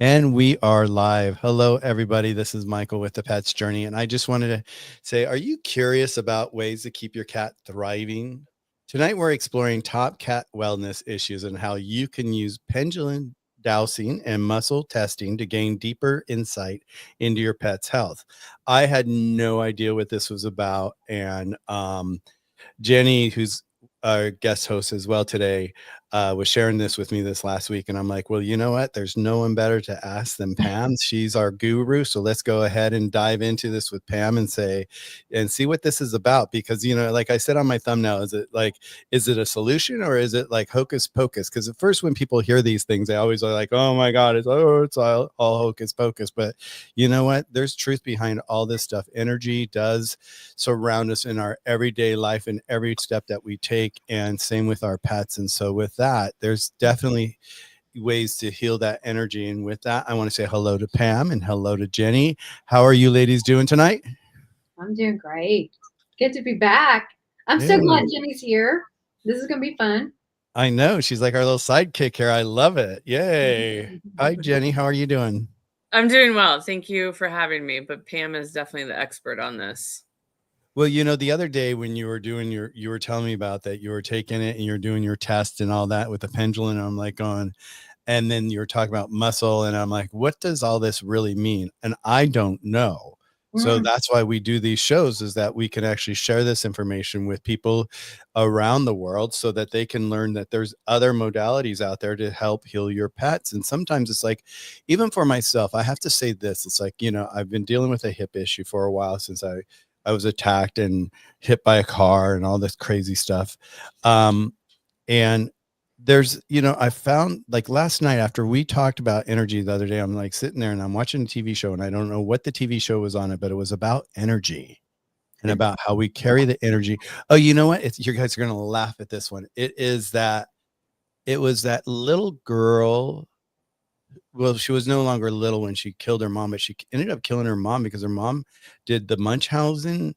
And we are live. Hello, everybody. This is Michael with the Pet's Journey. And I just wanted to say, are you curious about ways to keep your cat thriving? Tonight, we're exploring top cat wellness issues and how you can use pendulum dowsing and muscle testing to gain deeper insight into your pet's health. I had no idea what this was about. And Jenny, who's our guest host as well today, was sharing this with me this last week. And I'm like, well, you know what? There's no one better to ask than Pam. She's our guru. So let's go ahead and dive into this with Pam and see what this is about. Because, like I said on my thumbnail, is it a solution or is it like hocus pocus? Because at first, when people hear these things, they always are like, oh my God, it's all hocus pocus. But you know what? There's truth behind all this stuff. Energy does surround us in our everyday life and every step that we take, and same with our pets. And so with that, there's definitely ways to heal that energy. And with that, I want to say hello to Pam and hello to Jenny. How are you ladies doing tonight? I'm doing great. Good to be back. I'm so glad Hey, Jimmy's here. This is going to be fun. I know she's like our little sidekick here. I love it. Yay. Hi, Jenny. How are you doing? I'm doing well. Thank you for having me. But Pam is definitely the expert on this. Well, the other day when you were doing you were telling me about that, you were taking it and you're doing your test and all that with the pendulum. And I'm like going, and then you were talking about muscle. And I'm like, what does all this really mean? And I don't know. So Mm, that's why we do these shows, is that we can actually share this information with people around the world so that they can learn that there's other modalities out there to help heal your pets. And sometimes it's like, even for myself, I have to say this. It's like, I've been dealing with a hip issue for a while since I was attacked and hit by a car and all this crazy stuff. And there's, I found like last night after we talked about energy the other day, I'm like sitting there and I'm watching a TV show and I don't know what the TV show was on it, but it was about energy and about how we carry the energy. Oh, you know what? You guys are going to laugh at this one. It was that little girl. Well, she was no longer little when she killed her mom, but she ended up killing her mom because her mom did the Munchausen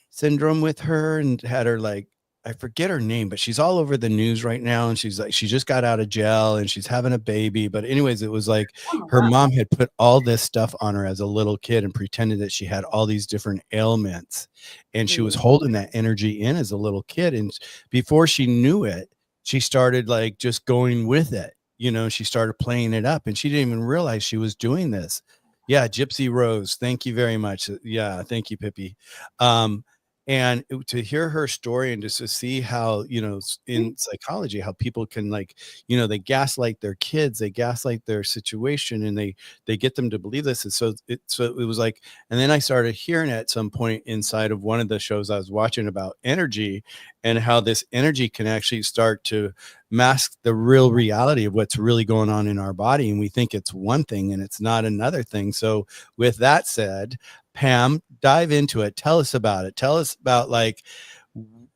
syndrome with her and had her like, I forget her name, but she's all over the news right now. And she's like, she just got out of jail and she's having a baby. But anyways, it was like oh my her God. mom had put all this stuff on her as a little kid and pretended that she had all these different ailments. And she was Mm, holding that energy in as a little kid. And before she knew it, she started like just going with it. She started playing it up and she didn't even realize she was doing this. Yeah, Gypsy Rose. Thank you very much. Yeah, thank you, Pippi. Um, and to hear her story and just to see how in psychology how people can like they gaslight their kids, they gaslight their situation, and they get them to believe this. And so it was like, and then I started hearing at some point inside of one of the shows I was watching about energy and how this energy can actually start to mask the real reality of what's really going on in our body, and we think it's one thing and it's not another thing. So with that said, Pam, dive into it. Tell us about it. Tell us about like,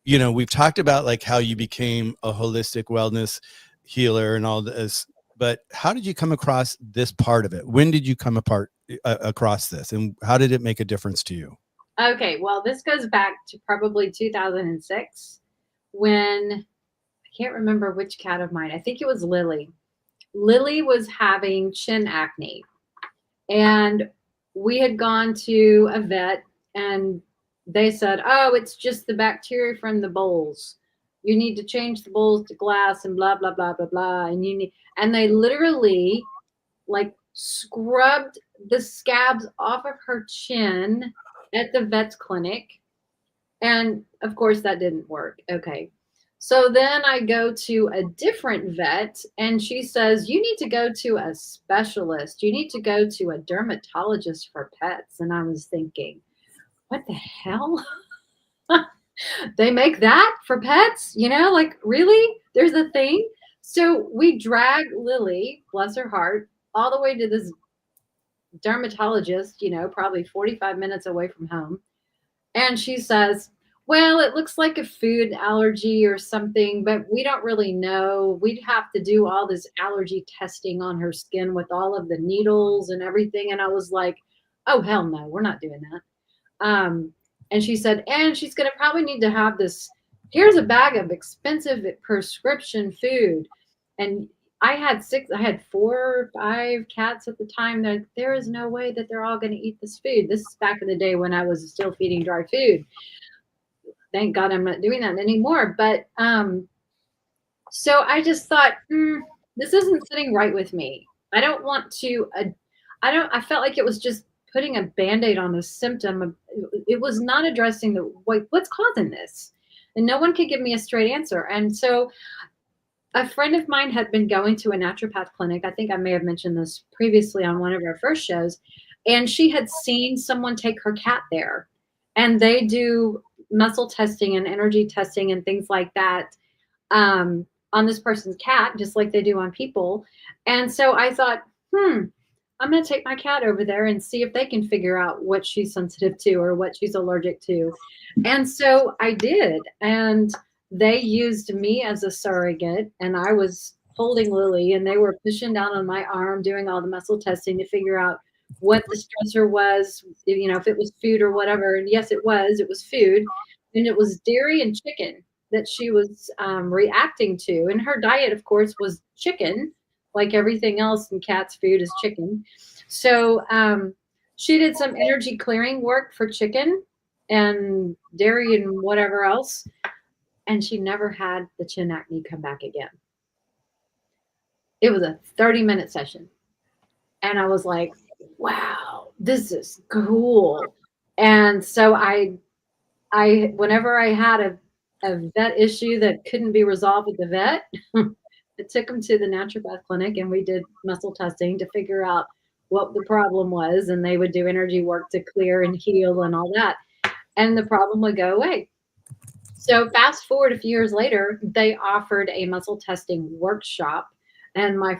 we've talked about like how you became a holistic wellness healer and all this, but how did you come across this part of it? When did you come across this, and how did it make a difference to you? okay, well, this goes back to probably 2006 when I can't remember which cat of mine. I think it was Lily. Lily was having chin acne, and we had gone to a vet, and they said, "Oh, it's just the bacteria from the bowls. You need to change the bowls to glass and blah blah blah blah blah." And they literally like scrubbed the scabs off of her chin at the vet's clinic. And of course, that didn't work. Okay. So then I go to a different vet, and she says, "You need to go to a specialist. You need to go to a dermatologist for pets." And I was thinking, what the hell? They make that for pets? Like, really? There's a thing? So we drag Lily, bless her heart, all the way to this dermatologist, probably 45 minutes away from home. And she says, "Well, it looks like a food allergy or something, but we don't really know. We'd have to do all this allergy testing on her skin with all of the needles and everything." And I was like, "Oh, hell no, we're not doing that." And she said, "And she's going to probably need to have this. Here's a bag of expensive prescription food. And I had 4 or 5 cats at the time. That there is no way that they're all going to eat this food. This is back in the day when I was still feeding dry food. Thank God I'm not doing that anymore. But so I just thought, this isn't sitting right with me. I don't want to. I felt like it was just putting a band-aid on the symptom. It was not addressing what's causing this, and no one could give me a straight answer. And so a friend of mine had been going to a naturopath clinic. I think I may have mentioned this previously on one of our first shows. And she had seen someone take her cat there. And they do muscle testing and energy testing and things like that on this person's cat, just like they do on people. And so I thought, I'm going to take my cat over there and see if they can figure out what she's sensitive to or what she's allergic to. And so I did. And they used me as a surrogate, and I was holding Lily, and they were pushing down on my arm, doing all the muscle testing to figure out what the stressor was, if it was food or whatever. And yes, it was food. And it was dairy and chicken that she was reacting to. And her diet, of course, was chicken, like everything else in cats' food is chicken. So she did some energy clearing work for chicken and dairy and whatever else. And she never had the chin acne come back again. It was a 30-minute session. And I was like, wow, this is cool. And so I whenever I had a vet issue that couldn't be resolved with the vet, I took them to the naturopath clinic, and we did muscle testing to figure out what the problem was. And they would do energy work to clear and heal and all that. And the problem would go away. So fast forward a few years later, they offered a muscle testing workshop. And my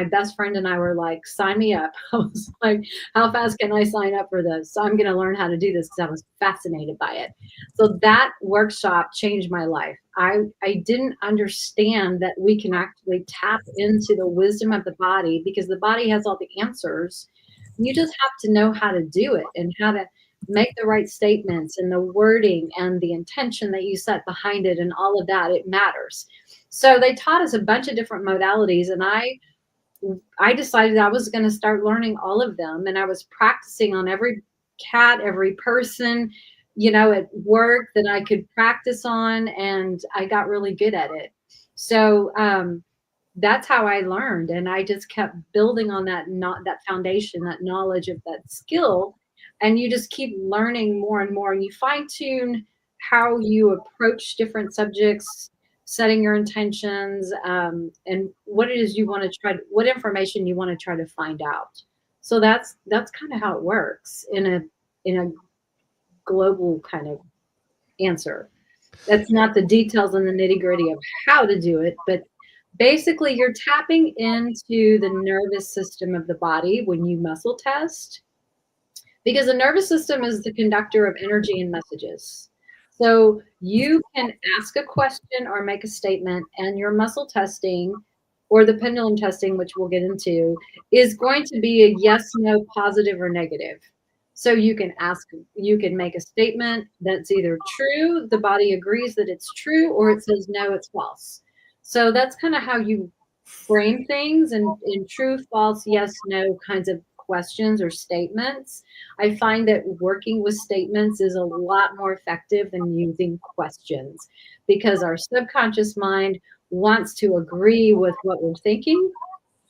best friend and I were like, sign me up. I was like, how fast can I sign up for this? So I'm going to learn how to do this because I was fascinated by it. So that workshop changed my life. I didn't understand that we can actually tap into the wisdom of the body because the body has all the answers. You just have to know how to do it and how to make the right statements and the wording and the intention that you set behind it and all of that. It matters. So they taught us a bunch of different modalities, and I decided I was going to start learning all of them. And I was practicing on every cat, every person, at work that I could practice on, and I got really good at it. So that's how I learned, and I just kept building on that foundation, that knowledge of that skill. And you just keep learning more and more, and you fine tune how you approach different subjects, setting your intentions, and what it is you want to what information you want to try to find out. So that's kind of how it works in a global kind of answer. That's not the details and the nitty-gritty of how to do it, but basically you're tapping into the nervous system of the body when you muscle test. Because the nervous system is the conductor of energy and messages. So you can ask a question or make a statement, and your muscle testing or the pendulum testing, which we'll get into, is going to be a yes, no, positive, or negative. So you can make a statement that's either true, the body agrees that it's true, or it says no, it's false. So that's kind of how you frame things in true, false, yes, no kinds of questions or statements. I find that working with statements is a lot more effective than using questions because our subconscious mind wants to agree with what we're thinking.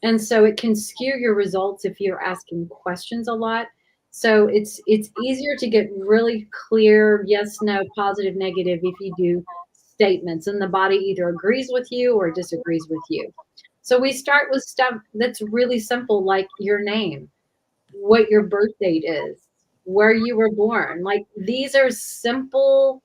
And so it can skew your results if you're asking questions a lot. So it's easier to get really clear yes, no, positive, negative if you do statements and the body either agrees with you or disagrees with you. So we start with stuff that's really simple, like your name, what your birth date is, where you were born. Like these are simple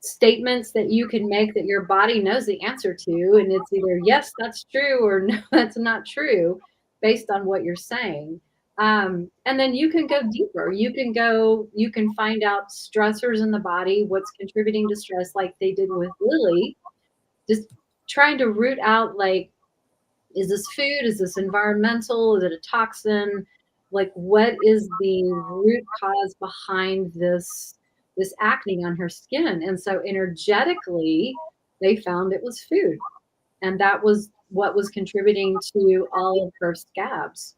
statements that you can make that your body knows the answer to. And it's either, yes, that's true, or no, that's not true based on what you're saying. And then you can go deeper. You can find out stressors in the body, what's contributing to stress, like they did with Lily, just trying to root out, like, is this food? Is this environmental? Is it a toxin? Like, what is the root cause behind this acne on her skin? And so energetically, they found it was food. And that was what was contributing to all of her scabs.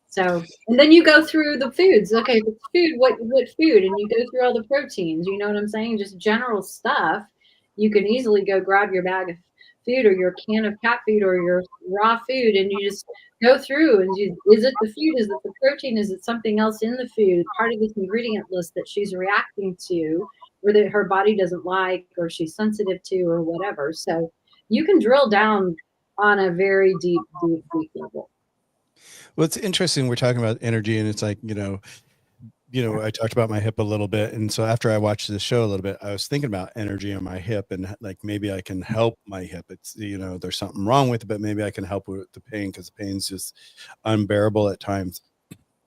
So, and then you go through the foods. Okay, if it's food, what food? And you go through all the proteins. You know what I'm saying? Just general stuff. You can easily go grab your bag of food or your can of cat food or your raw food, and you just go through and is it the food? Is it the protein? Is it something else in the food? Part of this ingredient list that she's reacting to, or that her body doesn't like, or she's sensitive to, or whatever. So you can drill down on a very deep level. Well, it's interesting. We're talking about energy, and it's like, I talked about my hip a little bit. And so after I watched the show a little bit, I was thinking about energy on my hip and like maybe I can help my hip. It's, there's something wrong with it, but maybe I can help with the pain because the pain's just unbearable at times.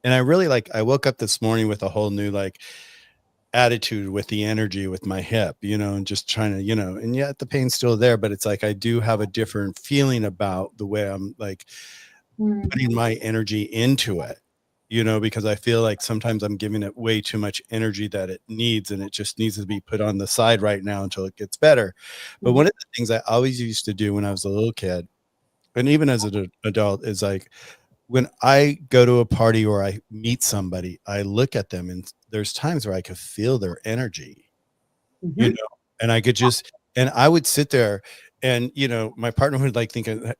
And I woke up this morning with a whole new attitude with the energy with my hip, and just trying to, and yet the pain's still there, but it's like I do have a different feeling about the way I'm like putting my energy into it, because I feel like sometimes I'm giving it way too much energy that it needs, and it just needs to be put on the side right now until it gets better. But one of the things I always used to do when I was a little kid, and even as an adult, is like when I go to a party or I meet somebody, I look at them and there's times where I could feel their energy, and I could just, and I would sit there and, my partner would like think, of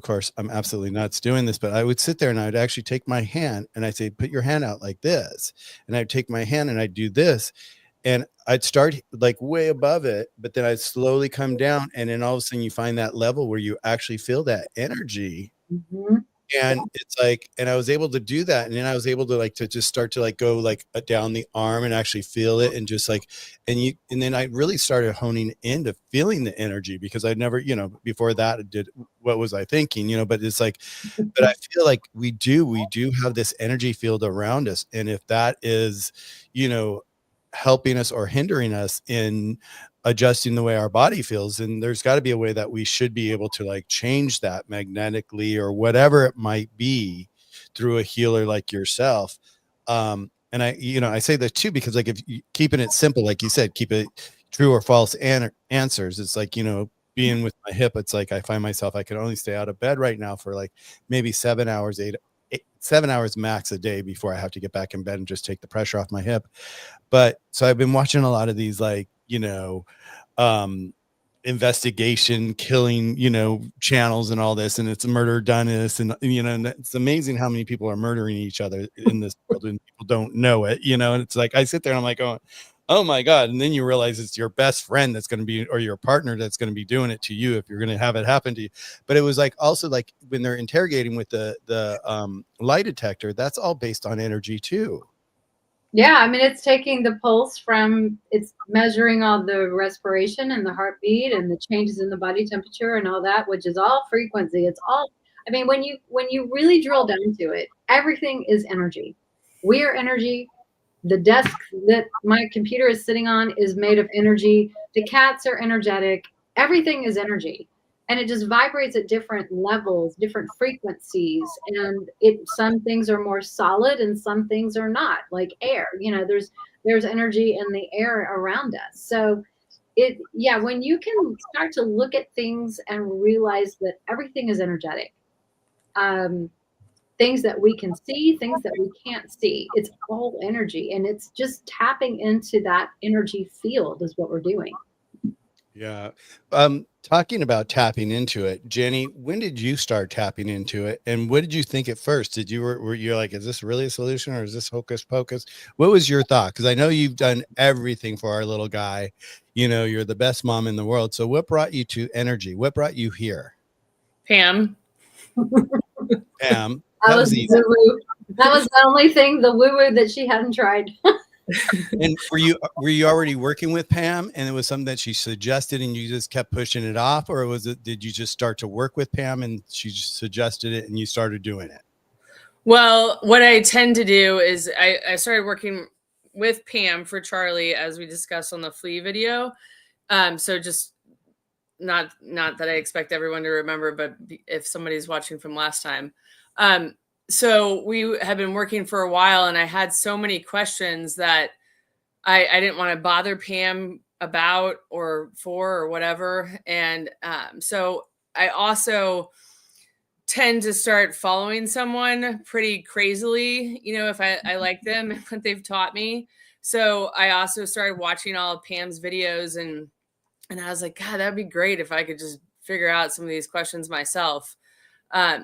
course, I'm absolutely nuts doing this, but I would sit there and I would actually take my hand and I'd say, put your hand out like this. And I'd take my hand and I'd do this. And I'd start like way above it, but then I'd slowly come down. And then all of a sudden you find that level where you actually feel that energy. And it's like, and I was able to do that. And then I was able to to just start to go down the arm and actually feel it. And just and then I really started honing into feeling the energy because I'd never, before that I did, what was I thinking, but it's like, but I feel like we do have this energy field around us. And if that is, helping us or hindering us in adjusting the way our body feels, and there's got to be a way that we should be able to change that magnetically or whatever it might be through a healer like yourself. And I say that too because if you keeping it simple, like you said, keep it true or false answers. It's like, being with my hip, it's like I find myself, I can only stay out of bed right now for maybe 7 hours, 7 hours max a day before I have to get back in bed and just take the pressure off my hip. But so I've been watching a lot of these investigation killing, channels and all this, and it's murder done this, and and it's amazing how many people are murdering each other in this world and people don't know it, and it's like I sit there and I'm like, oh my God. And then you realize it's your best friend that's going to be, or your partner that's going to be doing it to you if you're going to have it happen to you. But it was also when they're interrogating with the lie detector, that's all based on energy too. Yeah, I mean, it's taking the pulse it's measuring all the respiration and the heartbeat and the changes in the body temperature and all that, which is all frequency. It's all, I mean, when you really drill down to it, everything is energy. We are energy. The desk that my computer is sitting on is made of energy. The cats are energetic. Everything is energy. And it just vibrates at different levels, different frequencies. And some things are more solid and some things are not, like air. There's energy in the air around us. So when you can start to look at things and realize that everything is energetic. Things that we can see, things that we can't see. It's all energy, and it's just tapping into that energy field is what we're doing. Yeah. Talking about tapping into it, Jenny, when did you start tapping into it? And what did you think at first? Were you like, is this really a solution or is this hocus pocus? What was your thought? Because I know you've done everything for our little guy. You're the best mom in the world. So what brought you to energy? What brought you here? Pam. Pam. That was easy. That was the only thing, the woo-woo that she hadn't tried. And were you already working with Pam and it was something that she suggested and you just kept pushing it off, or did you just start to work with Pam and she just suggested it and you started doing it? Well, what I tend to do is I started working with Pam for Charlie, as we discussed on the flea video. So just not that I expect everyone to remember, but if somebody's watching from last time. So we have been working for a while and I had so many questions that I didn't want to bother Pam about or for or whatever. And so I also tend to start following someone pretty crazily, you know, if I like them and what they've taught me. So I also started watching all of Pam's videos, and I was like, God, that'd be great if I could just figure out some of these questions myself.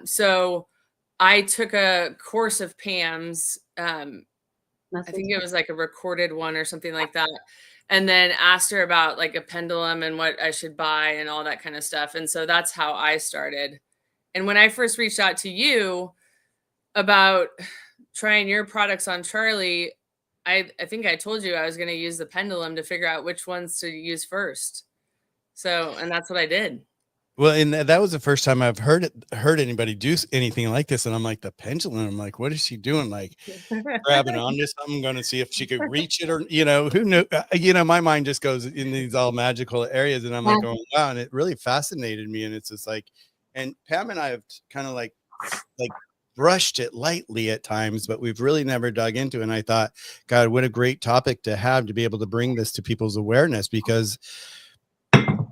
So I took a course of Pam's. I think it was like a recorded one or something like that. And then asked her about like a pendulum and what I should buy and all that kind of stuff. And so that's how I started. And when I first reached out to you about trying your products on Charlie, I think I told you I was going to use the pendulum to figure out which ones to use first. So, and that's what I did. Well, and that was the first time I've heard anybody do anything like this. And I'm like, the pendulum. I'm like, what is she doing? Like grabbing onto something, going to see if she could reach it, or, you know, who knew? You know, my mind just goes in these all magical areas, and I'm like, going, wow. And it really fascinated me. And it's just like, and Pam and I have kind of like brushed it lightly at times, but we've really never dug into it. And I thought, God, what a great topic to have, to be able to bring this to people's awareness, because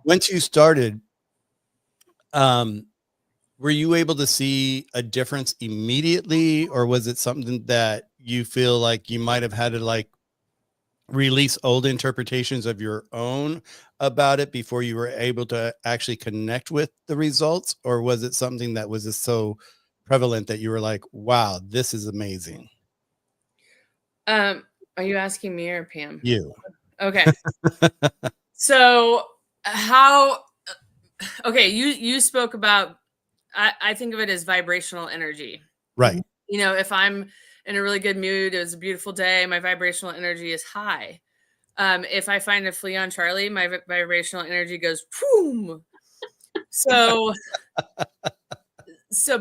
once you started, were you able to see a difference immediately, or was it something that you feel like you might have had to like release old interpretations of your own about it before you were able to actually connect with the results? Or was it something that was just so prevalent that you were like, wow, this is amazing? Are you asking me or Pam? You. Okay. So okay, you spoke about, I think of it as vibrational energy. Right. You know, if I'm in a really good mood, it was a beautiful day, my vibrational energy is high. If I find a flea on Charlie, my vibrational energy goes boom. So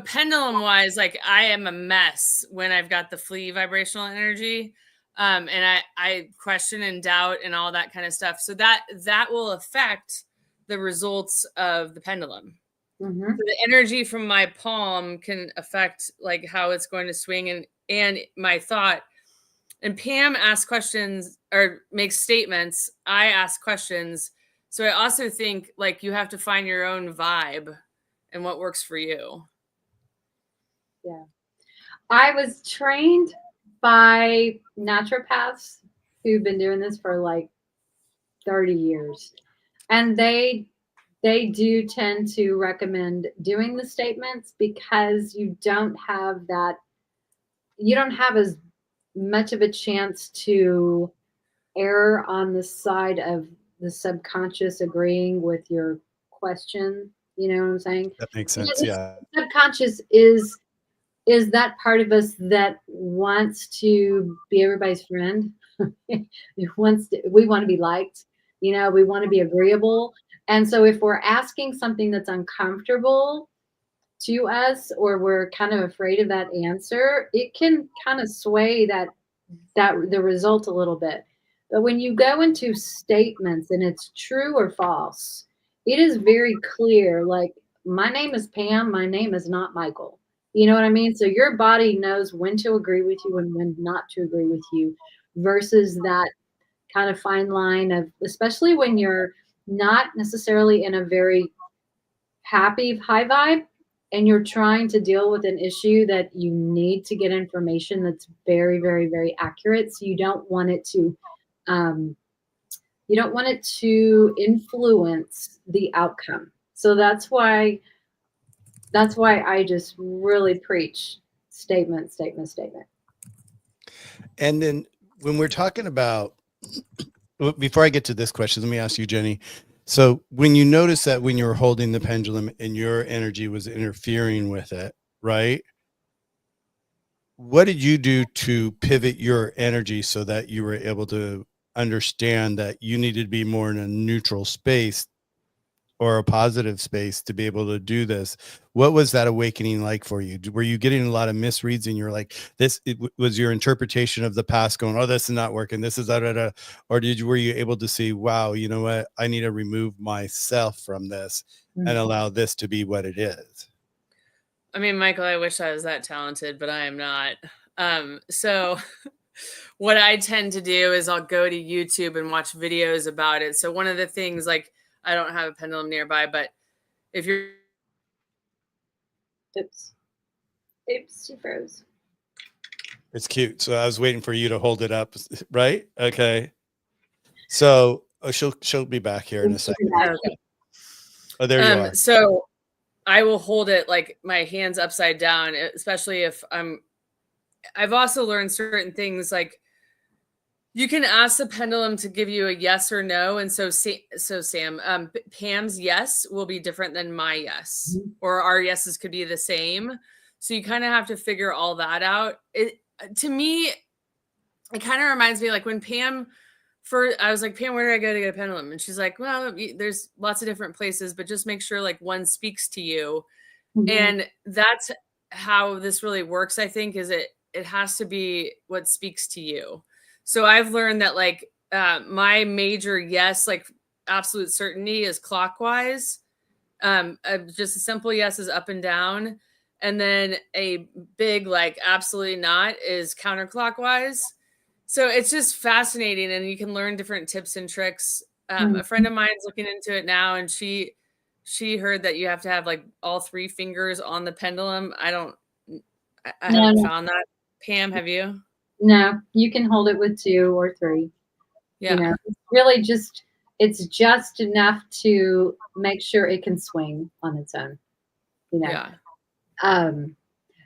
pendulum wise, like I am a mess when I've got the flea vibrational energy. And I question and doubt and all that kind of stuff. So that will affect the results of the pendulum. Mm-hmm. So the energy from my palm can affect like how it's going to swing and my thought. And Pam asks questions or makes statements. I ask questions. So I also think like you have to find your own vibe and what works for you. Yeah. I was trained by naturopaths who've been doing this for like 30 years. And they do tend to recommend doing the statements because you don't have as much of a chance to err on the side of the subconscious agreeing with your question. You know what I'm saying? That makes sense. Yeah. Subconscious is that part of us that wants to be everybody's friend. We want to be liked, you know, we want to be agreeable. And so if we're asking something that's uncomfortable to us, or we're kind of afraid of that answer, it can kind of sway that the result a little bit. But when you go into statements and it's true or false, it is very clear. Like, my name is Pam, my name is not Michael. You know what I mean? So your body knows when to agree with you and when not to agree with you, versus that kind of fine line of, especially when you're not necessarily in a very happy high vibe and you're trying to deal with an issue that you need to get information that's very, very, very accurate. So you don't want it to influence the outcome. So that's why I just really preach statement. And then when we're talking about, before I get to this question, let me ask you, Jenny. So when you notice that when you were holding the pendulum and your energy was interfering with it, right? What did you do to pivot your energy so that you were able to understand that you needed to be more in a neutral space or a positive space to be able to do this? What was that awakening like for you? Were you getting a lot of misreads and you're like, was your interpretation of the past going, oh, this is not working, this is da. Or were you able to see, wow, you know what, I need to remove myself from this and allow this to be what it is? I mean, Michael, I wish I was that talented, but I am not. So what I tend to do is I'll go to YouTube and watch videos about it. So one of the things, like, I don't have a pendulum nearby, but if you're Oops. Oops, she froze. It's cute. So I was waiting for you to hold it up, right? Okay. So she'll be back here in a second. Okay. Oh, there you are. So I will hold it like my hands upside down, especially if I've also learned certain things like you can ask the pendulum to give you a yes or no. And so Sam, Pam's yes will be different than my yes, or our yeses could be the same. So you kind of have to figure all that out. To me, it kind of reminds me like when Pam, I was like, Pam, where do I go to get a pendulum? And she's like, well, there's lots of different places, but just make sure like one speaks to you. And that's how this really works, I think, is it has to be what speaks to you. So I've learned that like my major yes, like absolute certainty is clockwise. Just a simple yes is up and down. And then a big like absolutely not is counterclockwise. So it's just fascinating, and you can learn different tips and tricks. A friend of mine's looking into it now, and she heard that you have to have like all 3 fingers on the pendulum. I haven't found that. Pam, have you? No, you can hold it with 2 or 3. Yeah. You know, it's really it's just enough to make sure it can swing on its own. You know. Yeah.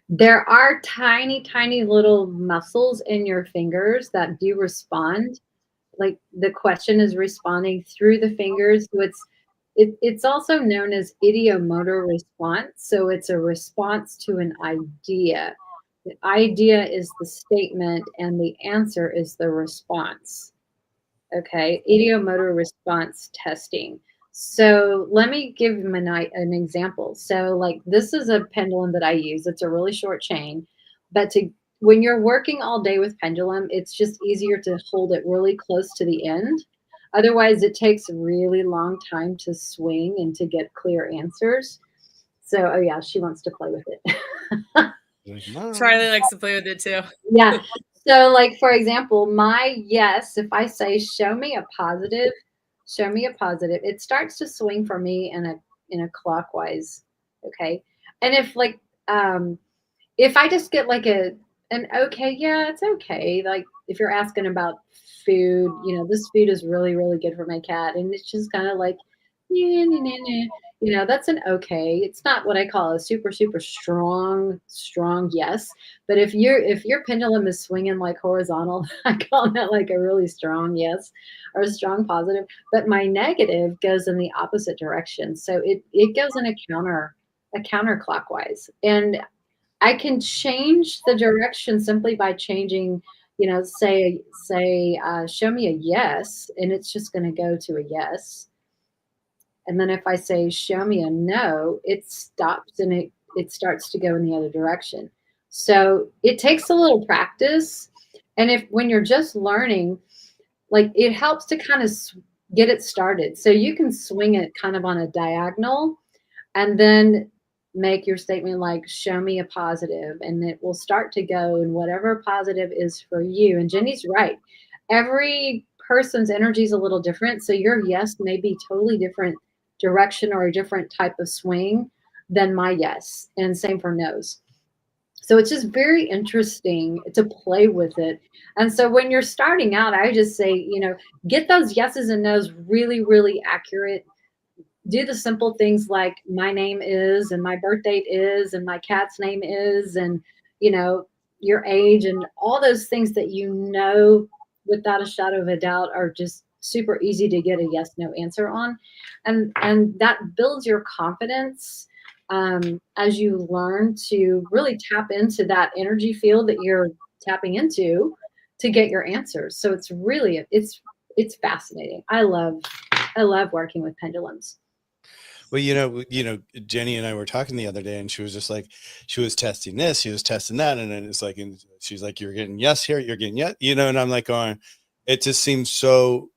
There are tiny, tiny little muscles in your fingers that do respond. Like the question is responding through the fingers. So it's also known as idiomotor response. So it's a response to an idea. The idea is the statement and the answer is the response. Okay, idiomotor response testing. So let me give him an example. So like this is a pendulum that I use. It's a really short chain, but when you're working all day with pendulum, it's just easier to hold it really close to the end. Otherwise, it takes a really long time to swing and to get clear answers. So, oh yeah, she wants to play with it. Charlie likes to play with it too. Yeah. So like, for example, my yes, if I say, show me a positive, it starts to swing for me in a clockwise. Okay. And if I just get like an okay, yeah, it's okay. Like if you're asking about food, this food is really, really good for my cat. And it's just kind of like, that's an okay. It's not what I call a super, super strong yes. But if your pendulum is swinging like horizontal, I call that like a really strong yes or a strong positive. But my negative goes in the opposite direction. So it goes in a counterclockwise. And I can change the direction simply by changing, say, show me a yes, and it's just going to go to a yes. And then if I say, show me a no, it stops and it starts to go in the other direction. So it takes a little practice. And when you're just learning, like it helps to kind of get it started. So you can swing it kind of on a diagonal and then make your statement like, show me a positive, and it will start to go in whatever positive is for you. And Jenny's right. Every person's energy is a little different. So your yes may be totally different direction or a different type of swing than my yes, and same for no's. So it's just very interesting to play with it. And so when you're starting out, I just say, get those yeses and nos really, really accurate. Do the simple things like my name is, and my birth date is, and my cat's name is, and your age, and all those things that without a shadow of a doubt are just super easy to get a yes no answer on, and that builds your confidence as you learn to really tap into that energy field that you're tapping into to get your answers. So it's really it's fascinating. I love working with pendulums. Well, Jenny and I were talking the other day, and she was just like, she was testing this, she was testing that, and then it's like, and she's like, you're getting yes here, you're getting yes, and I'm like going, it just seems so.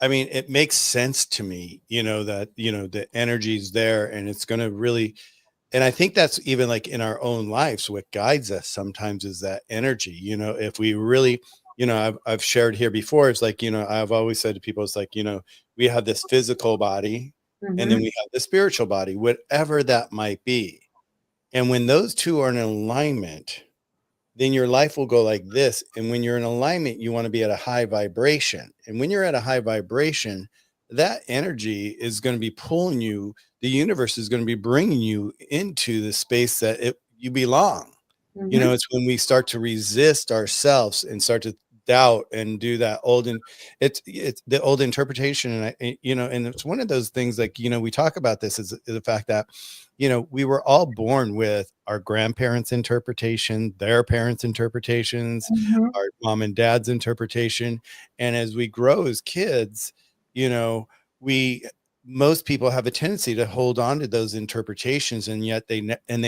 I mean, it makes sense to me, that the energy's there, and it's going to really. And I think that's even like in our own lives, what guides us sometimes is that energy. If we really, I've shared here before, it's like, I've always said to people, it's like, we have this physical body, and then we have the spiritual body, whatever that might be. And when those two are in alignment, then your life will go like this. And when you're in alignment, you want to be at a high vibration. And when you're at a high vibration, that energy is going to be pulling you. The universe is going to be bringing you into the space that you belong. You know, it's when we start to resist ourselves and start to doubt and do that it's the old interpretation. And and it's one of those things, like, we talk about this is the fact that, we were all born with our grandparents' interpretation, their parents' interpretations, our mom and dad's interpretation. And as we grow as kids, we most people have a tendency to hold on to those interpretations, and yet they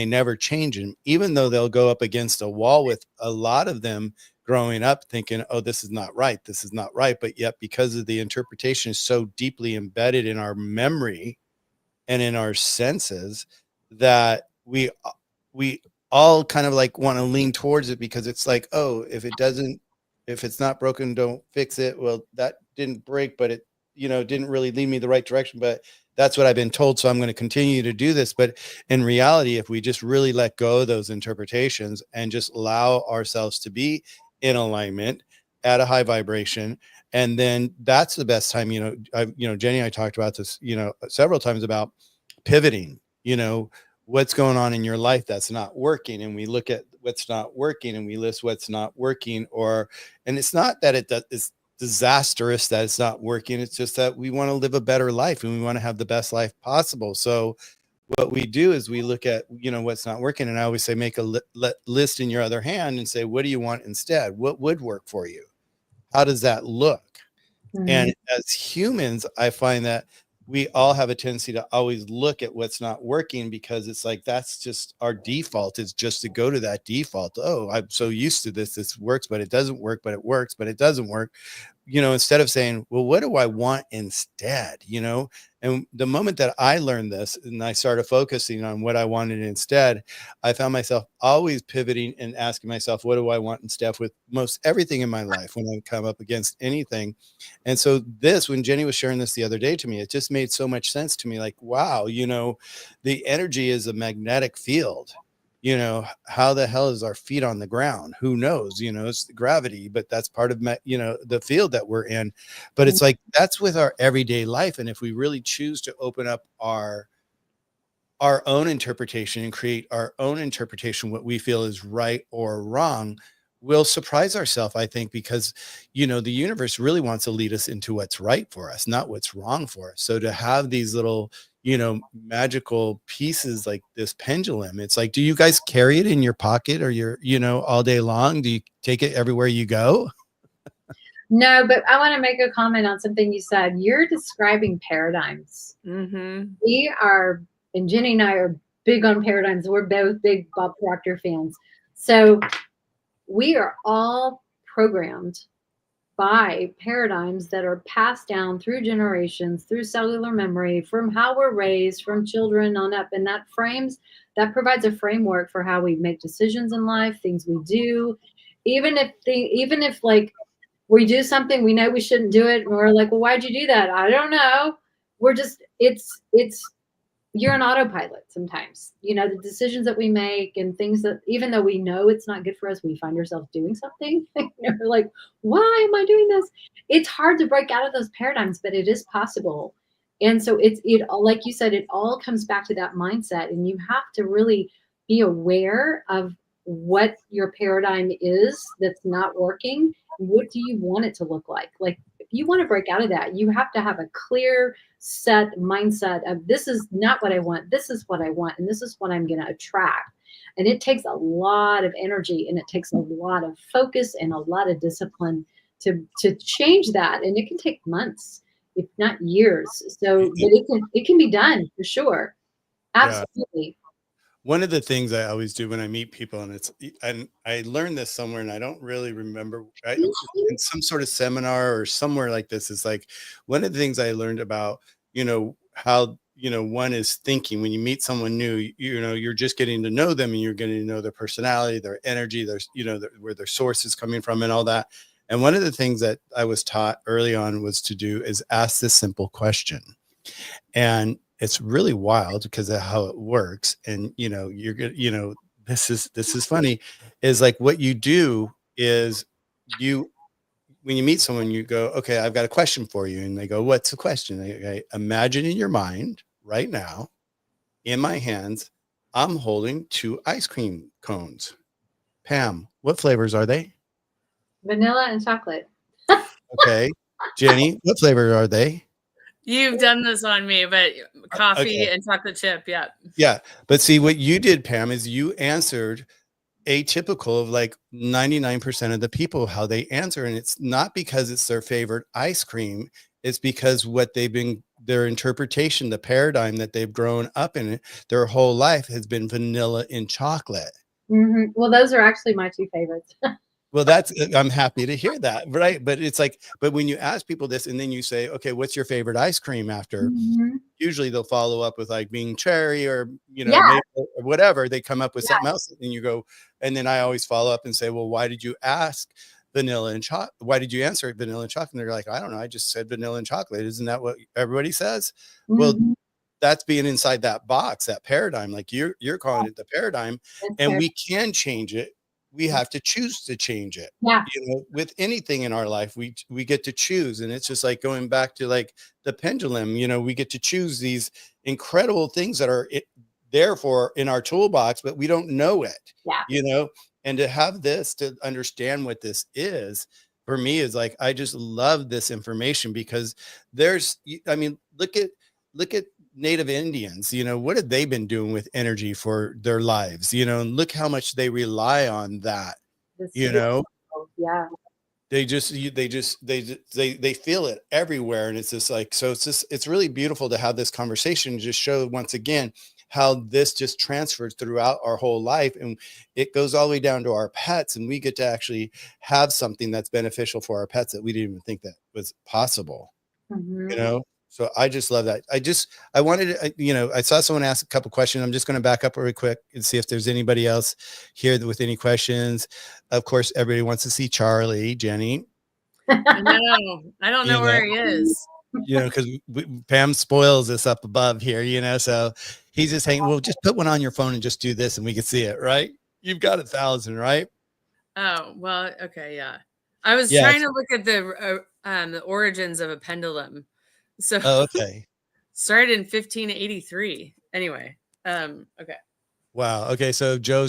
never change them, even though they'll go up against a wall with a lot of them growing up thinking, oh, this is not right, this is not right. But yet, because of the interpretation is so deeply embedded in our memory and in our senses, that we all kind of like want to lean towards it, because it's like, oh, if it's not broken, don't fix it. Well, that didn't break, but it didn't really lead me the right direction, but that's what I've been told, so I'm going to continue to do this. But in reality, if we just really let go of those interpretations and just allow ourselves to be in alignment at a high vibration, and then that's the best time. Jenny and I talked about this several times about pivoting. What's going on in your life that's not working, and we look at what's not working and we list what's not working. And it's not that it's disastrous that it's not working. It's just that we want to live a better life and we want to have the best life possible. So what we do is we look at what's not working, and I always say, make a list in your other hand and say, what do you want instead? What would work for you? How does that look? And as humans, I find that we all have a tendency to always look at what's not working, because it's like, that's just our default, is just to go to that default. Oh, I'm so used to this works, but it doesn't work, but it works, but it doesn't work. Instead of saying, well, what do I want instead? And the moment that I learned this and I started focusing on what I wanted instead, I found myself always pivoting and asking myself, what do I want instead, with most everything in my life when I come up against anything. And so when Jenny was sharing this the other day to me, it just made so much sense to me. Like, wow, the energy is a magnetic field. How the hell is our feet on the ground? Who knows? It's the gravity, but that's part of the field that we're in. But it's like, that's with our everyday life. And if we really choose to open up our own interpretation and create our own interpretation, what we feel is right or wrong, we'll surprise ourselves, I think, because the universe really wants to lead us into what's right for us, not what's wrong for us. So to have these little magical pieces like this pendulum, it's like, do you guys carry it in your pocket or your all day long? Do you take it everywhere you go? No, but I want to make a comment on something you said. You're describing paradigms. We are, and Jenny and I are big on paradigms. We're both big Bob Proctor fans. So we are all programmed by paradigms that are passed down through generations, through cellular memory, from how we're raised, from children on up. And that provides a framework for how we make decisions in life, things we do. Even if like we do something, we know we shouldn't do it, and we're like, well, why'd you do that? I don't know. We're just, you're an autopilot sometimes. The decisions that we make and things that, even though we know it's not good for us, we find ourselves doing something. We're like, why am I doing this? It's hard to break out of those paradigms, but it is possible. And so it like you said, it all comes back to that mindset, and you have to really be aware of what your paradigm is that's not working. What do you want it to look like? Like, if you want to break out of that, you have to have a clear set mindset of, this is not what I want, this is what I want, and this is what I'm going to attract. And it takes a lot of energy, and it takes a lot of focus and a lot of discipline to change that. And it can take months, if not years. So, but it can be done for sure. Absolutely. One of the things I always do when I meet people, and I learned this somewhere, and I don't really remember, in some sort of seminar or somewhere like this, is like, one of the things I learned about, how, one is thinking when you meet someone new, you're just getting to know them, and you're getting to know their personality, their energy, their, where their source is coming from and all that. And one of the things that I was taught early on was to do is ask this simple question. And it's really wild because of how it works. And, you're good. This is funny, is like what you do is you, when you meet someone, you go, okay, I've got a question for you. And they go, what's the question? Imagine in your mind right now, in my hands, I'm holding 2 ice cream cones. Pam, what flavors are they? Vanilla and chocolate. Okay. Jenny, what flavor are they? You've done this on me, but coffee Okay. and chocolate chip. Yeah. Yeah. But see, what you did, Pam, is you answered atypical of like 99% of the people how they answer. And it's not because it's their favorite ice cream. It's because what they've been, their interpretation, the paradigm that they've grown up in their whole life has been vanilla and chocolate. Mm-hmm. Well, those are actually my 2 favorites. Well, I'm happy to hear that. Right. But it's like, but when you ask people this and then you say, okay, what's your favorite ice cream after? Mm-hmm. Usually they'll follow up with like being cherry or, Yeah. maple or whatever. They come up with Yeah. something else and you go, and then I always follow up and say, well, why did you ask vanilla and chocolate? Why did you answer vanilla and chocolate? And they're like, I don't know. I just said vanilla and chocolate. Isn't that what everybody says? Mm-hmm. Well, that's being inside that box, that paradigm, like you're calling it the paradigm, and we can change it. We have to choose to change it. Yeah. With anything in our life, we get to choose. And it's just like going back to like the pendulum, we get to choose these incredible things that are therefore in our toolbox, but we don't know it. Yeah. And to have this, to understand what this is, for me is like, I just love this information because look at Native Indians, what have they been doing with energy for their lives, and look how much they rely on that, Yeah. they feel it everywhere. And it's just like, so it's really beautiful to have this conversation, just show once again how this just transfers throughout our whole life. And it goes all the way down to our pets. And we get to actually have something that's beneficial for our pets that we didn't even think that was possible, Mm-hmm. So I just love that. I wanted to, I saw someone ask a couple questions. I'm just going to back up really quick and see if there's anybody else here with any questions. Of course, everybody wants to see Charlie, Jenny. I don't know where he is. Because Pam spoils us up above here, so he's just hanging. Well, just put one on your phone and just do this and we can see it, right? You've got 1,000, right? Oh, well, okay, yeah. I was trying to look at the origins of a pendulum. So okay. Started in 1583. Anyway, okay. Wow. Okay, so Jay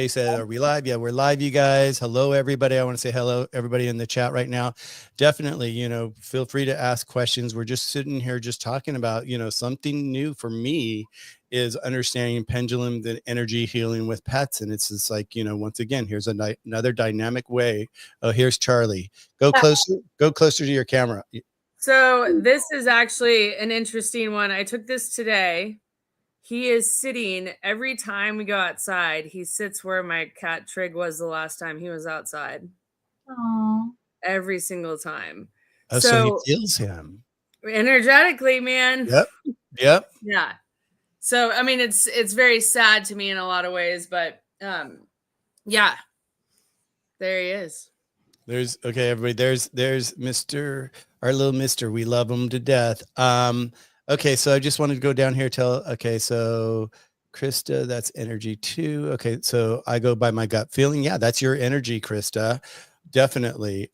said, are we live? Yeah, we're live, you guys. Hello, everybody. I want to say hello, everybody in the chat right now. Definitely, feel free to ask questions. We're just sitting here just talking about, something new for me is understanding pendulum, the energy healing with pets. And it's just like, once again, here's another dynamic way. Oh, here's Charlie. Go closer to your camera. So this is actually an interesting one. I took this today. He is sitting every time we go outside. He sits where my cat Trig was the last time he was outside. Aww. Every single time. Oh, so he feels him energetically, man. Yep. Yeah. So I mean, it's very sad to me in a lot of ways, but yeah, there he is. There's everybody. There's our little Mr. We love him to death. Okay, so I just wanted to go down here. Okay, so Krista, that's energy too. Okay, so I go by my gut feeling. Yeah, that's your energy, Krista. Definitely.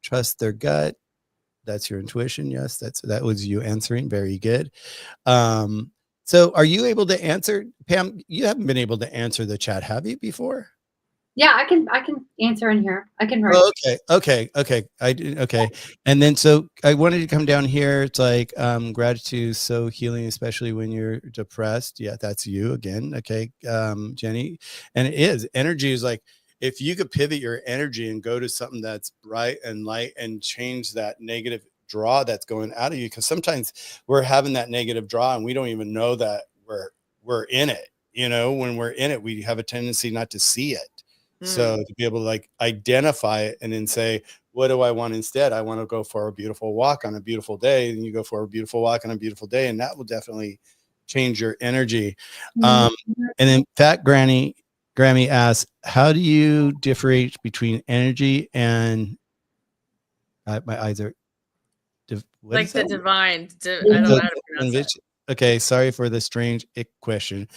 Trust their gut. That's your intuition. Yes, that was you answering. Very good. So are you able to answer, Pam? You haven't been able to answer the chat, have you, before? Yeah, I can answer in here. I can write. Oh, okay. Okay. And then, so I wanted to come down here. It's like, gratitude, so healing, especially when you're depressed. Yeah, that's you again. Okay. Jenny. And it is, energy is like, if you could pivot your energy and go to something that's bright and light and change that negative draw that's going out of you. Cause sometimes we're having that negative draw and we don't even know that we're in it. When we're in it, we have a tendency not to see it. So to be able to like identify it and then say, what do I want instead? I want to go for a beautiful walk on a beautiful day. And you go for a beautiful walk on a beautiful day. And that will definitely change your energy. And then Fat Grammy asks, how do you differentiate between energy and my eyes are What Like is the that? divine. I don't know how to pronounce it. Okay, sorry for the strange ick question.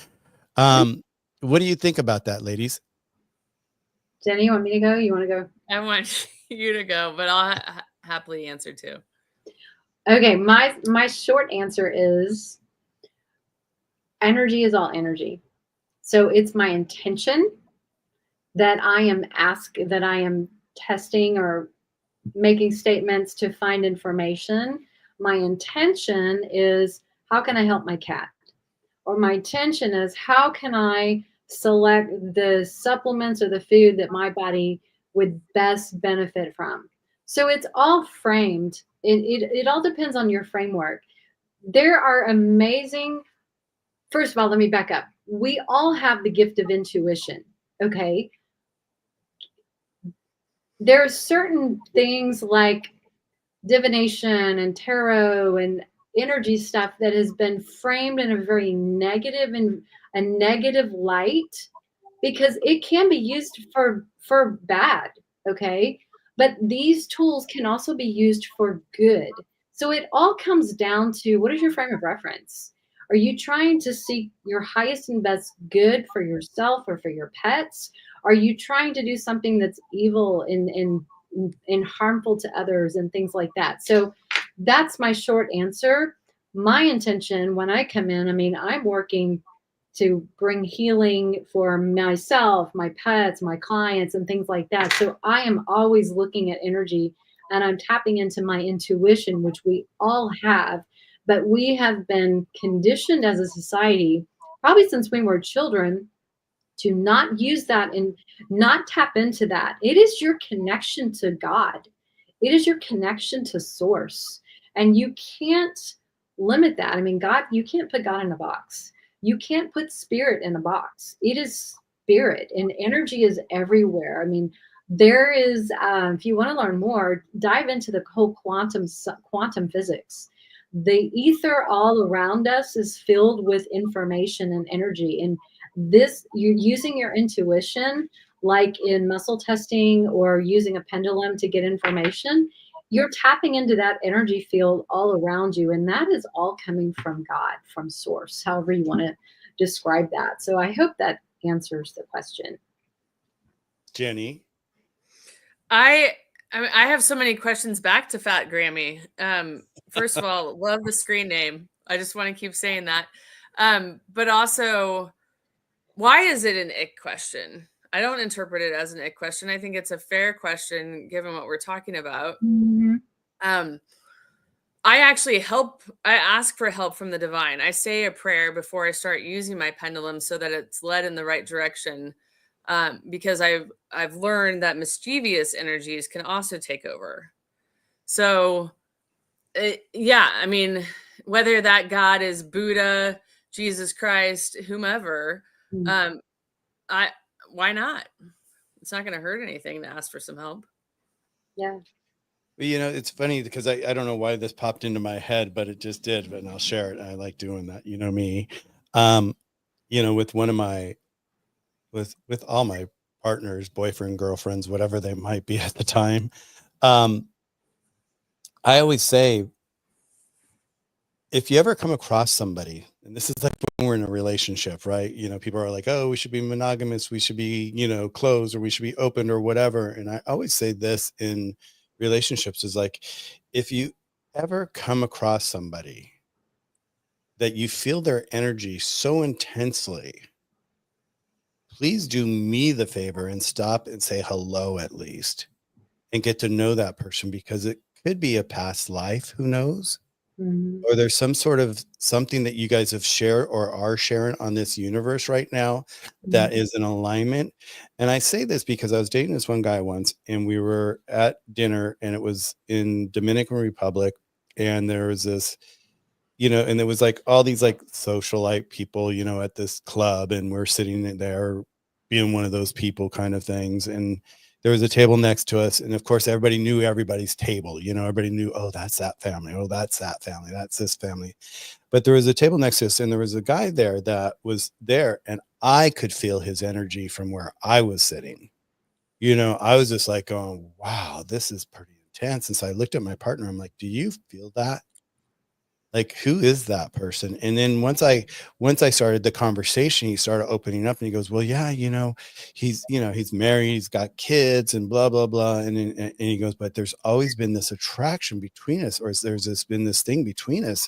What do you think about that, ladies? Jenny, you want me to go? You want to go? I want you to go, but I'll happily answer too. Okay, my short answer is energy is all energy. So it's my intention that I am testing or making statements to find information. My intention is how can I help my cat? Or my intention is how can I select the supplements or the food that my body would best benefit from. So it's all framed. It all depends on your framework. There are amazing, first of all, let me back up. We all have the gift of intuition. Okay. There are certain things like divination and tarot and energy stuff that has been framed in a very negative and a negative light because it can be used for bad, okay? But these tools can also be used for good. So it all comes down to what is your frame of reference? Are you trying to seek your highest and best good for yourself or for your pets? Are you trying to do something that's evil and harmful to others and things like that? So that's my short answer. My intention when I come in, I mean, I'm working to bring healing for myself, my pets, my clients, and things like that. So I am always looking at energy and I'm tapping into my intuition, which we all have, but we have been conditioned as a society, probably since we were children, to not use that and not tap into that. It is your connection to God. It is your connection to source. And you can't limit that. I mean, God, you can't put God in a box. You can't put spirit in a box. It is spirit and energy is everywhere. I mean, there is, if you want to learn more, dive into the whole quantum physics. The ether all around us is filled with information and energy. And this, you're using your intuition, like in muscle testing or using a pendulum to get information, you're tapping into that energy field all around you. And that is all coming from God, from source, however you want to describe that. So I hope that answers the question. Jenny? I have so many questions back to Fat Grammy. First of all, love the screen name. I just want to keep saying that. But also, why is it an ick question? I don't interpret it as an ick question. I think it's a fair question given what we're talking about. I actually I ask for help from the divine. I say a prayer before I start using my pendulum so that it's led in the right direction. Because I've learned that mischievous energies can also take over. So, yeah, I mean, whether that God is Buddha, Jesus Christ, whomever, why not? It's not going to hurt anything to ask for some help. Yeah. You know, it's funny because I don't know why this popped into my head, but it just did. But I'll share it. I like doing that. You know me. You know, with one of my with all my partners, boyfriend, girlfriends, whatever they might be at the time. I always say, if you ever come across somebody, and this is like when we're in a relationship, right? You know, people are like, oh, we should be monogamous, we should be, you know, closed, or we should be open or whatever. And I always say this in relationships is like, if you ever come across somebody that you feel their energy so intensely, please do me the favor and stop and say hello at least and get to know that person, because it could be a past life, who knows? Or there's some sort of something that you guys have shared or are sharing on this universe right now that is in alignment. And I say this because I was dating this one guy once, and we were at dinner, and it was in Dominican Republic, and there was this, you know, and there was like all these like socialite people, you know, at this club, and we're sitting there being one of those people kind of things. And there was a table next to us, and of course everybody knew everybody's table, you know, everybody knew, oh, that's that family, oh, that's that family, that's this family. But there was a table next to us, and there was a guy there that was there, and I could feel his energy from where I was sitting. You know, I was just like going, wow, this is pretty intense. And so I looked at my partner. I'm like, do you feel that? Like, who is that person? And then once I started the conversation, he started opening up and he goes, well, yeah, he's married, he's got kids and blah, blah, blah. And he goes, but there's always been this attraction between us, or been this thing between us.